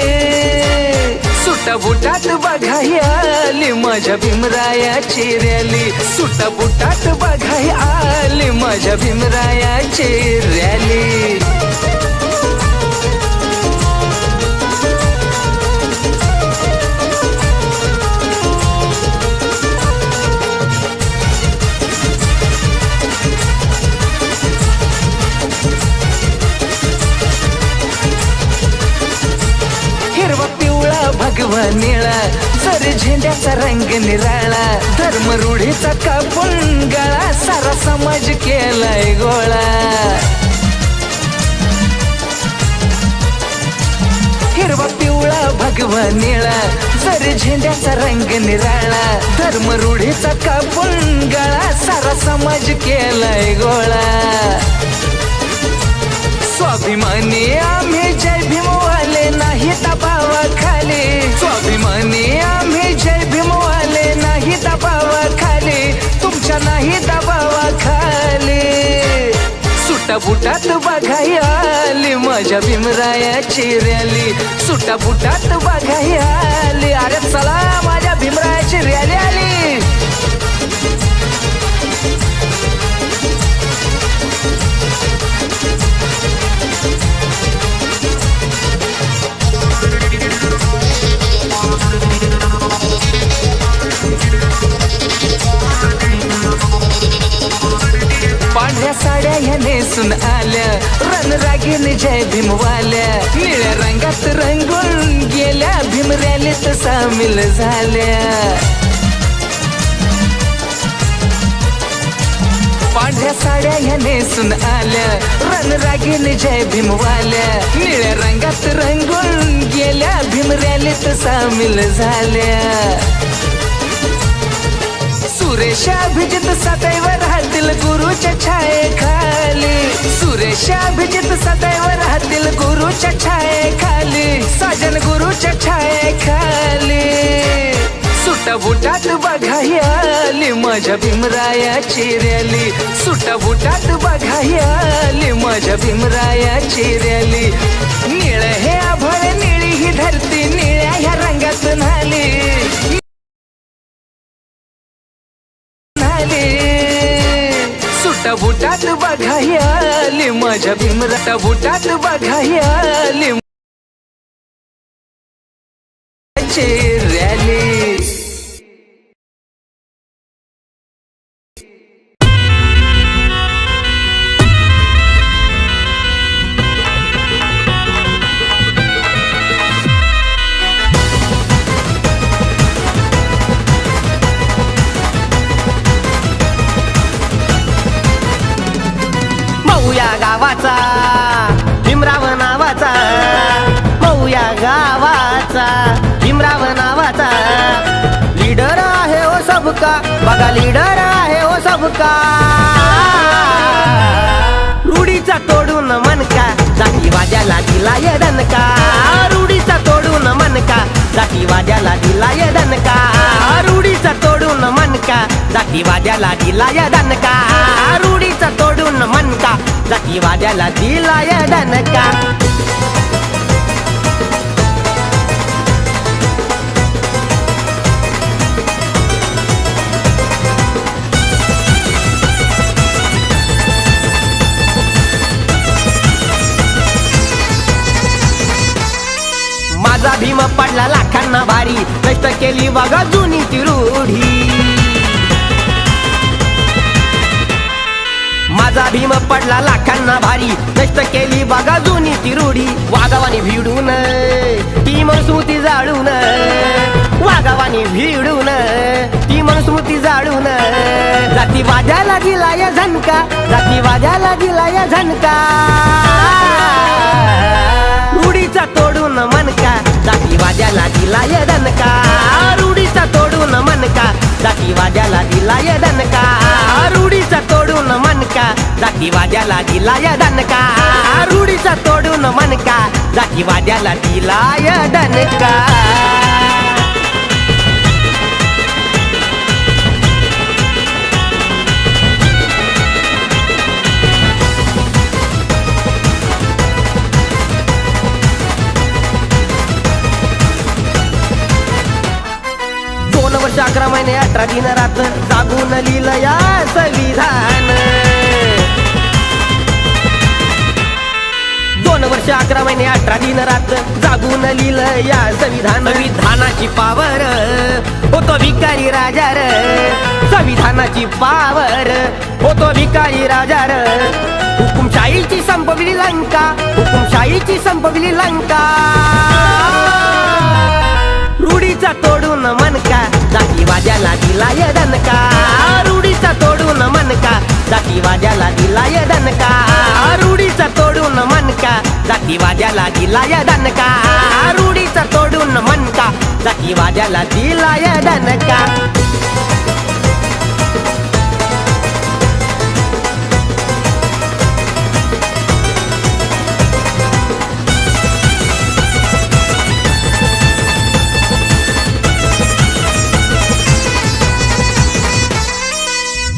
सुटा बुटात बघाई आली माझ्या भीमरायाची रॅली, सुटा बुटात बघाई आली माझ्या भीमरायाची रॅली. हिरवा पिवळा भगवा निळा जर झेंड्याचा रंग निराळा, धर्म रूढीचा कापून गळा सारा समाज केलाय गोळा. हिरवा पिवळा भगवा निळा जर झेंड्याचा रंग निराळा, धर्म रूढीचा कापून गळा सारा समाज केलाय गोळा. स्वाभिमानी आम्ही जय भीमवाले नाही दबावा खाली, स्वाभिमानी आम्ही जय भीमवाले नाही दबावा खाली, तुमच्या नाही दबावा खाली. सुटा बुटात बघाई आली माझ्या भीमरायाची रॅली, सुटा बुटात बघाई आली, अरे चला माझ्या भीमरायाची रॅली आली. पांढऱ्या साड्या ह्या नेसून आल्या रणरागिणी जय भीमवाल्या, निळ्या रंगात रंगून गेल्या भीम रॅलीत सामील झाल्या. पांढऱ्या साड्या ह्या नेसून आल्या रणरागिणी जय भीमवाल्या, निळ्या रंगात रंगून गेल्या भीम रॅलीत सामील झाल्या. सुरेश अभिजित सदैव राहतील गुरुच्या छायेखाली, सुरेश अभिजित सदैव राहतील गुरुच्या छायेखाली, साजन गुरुच्या छायेखाली. सुटा बुटात बघाई आली माझ्या भीमरायाची रॅली, सुटा बुटात बघाई आली माझ्या भीमरायाची रॅली. निळ हे आभाळ निळी ही धरती निळ्या ह्या रंगात न्हाली, सुटा बुटात बघाई आली माझ्या भीमराया बुटात बघाई आली रॅली. मऊया गावाचा भीमराव नावाचा, मऊया गावाचा भीमराव नावाचा, लीडर आहे ओ सबका, बघा लीडर आहे ओ सबका. रूढीचा तोडून मनका जाती वाद्याला दिलाय दणका, रूढीचा तोडून मनका जाती वाद्याला दिलाय दणका, रूढीचा तोडून मनका जाती वाद्याला दिलाय दणका, रूढीचा तोडून मनका जाती वाद्याला दिलाय दणका. माझा भीम पडला लाखांना भारी, कष्ट केली बघा जुनी ती रूढी. माझा भीम पडला लाखांना भारी, कष्ट केली बघा जुनी ती रूढी. वाघावानी भिडून ती मनस्मृती जाळून, वाघावानी भिडून ती मनस्मृती जाळून, जाती वाद्याला दिलाय झणका, जाती वाद्याला दिलाय झणका. रूढीचा तोडून मनका जाती वाद्याला दिलाय दणका, रूढीचा तोडून मनका जाती वाद्याला दिलाय दणका, रूढीचा तोडून मनका जाती वाद्याला दिलाय दणका, रूढीचा तोडून मनका जाती वाद्याला दिलाय दणका. महिने 18 दिन रात जागून लिहिलं या संविधान 2 वर्ष 11 महिने 18 दिन रात जागून लिहिलं या संविधानाची पावर होतो भिकारी राजा र संविधानाची पावर होतो भिकारी राजा र हुकुमशाहीची संपविली लंका हुकुमशाहीची संपविली लंका रूढीचा तोडून मनका जातीवाद्याला दिलाय दणका रूढीचा तोडून मनका जातीवाद्याला दिलाय दणका रूढीचा तोडून मनका जातीवाद्याला दिलाय दणका रूढीचा तोडून मनका जातीवाद्याला दिलाय दणका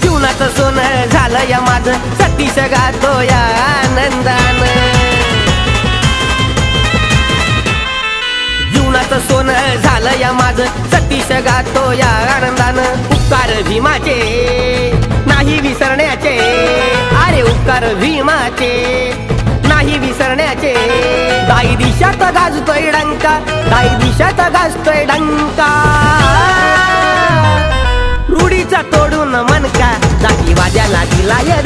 जीवनाचं सोनं झालं या माझं सतीश गातो या आनंदान जीवनाचं सोनं झालं या माझं सतीश गातो या आनंदानं उपकार भीमाचे नाही विसरण्याचे अरे उपकार भीमाचे नाही विसरण्याचे दाई दिशात गाजतोय डंका दाई दिशात गाजतोय डंका रूढीचा तोडून मनका जातीवाद्याला दिलाय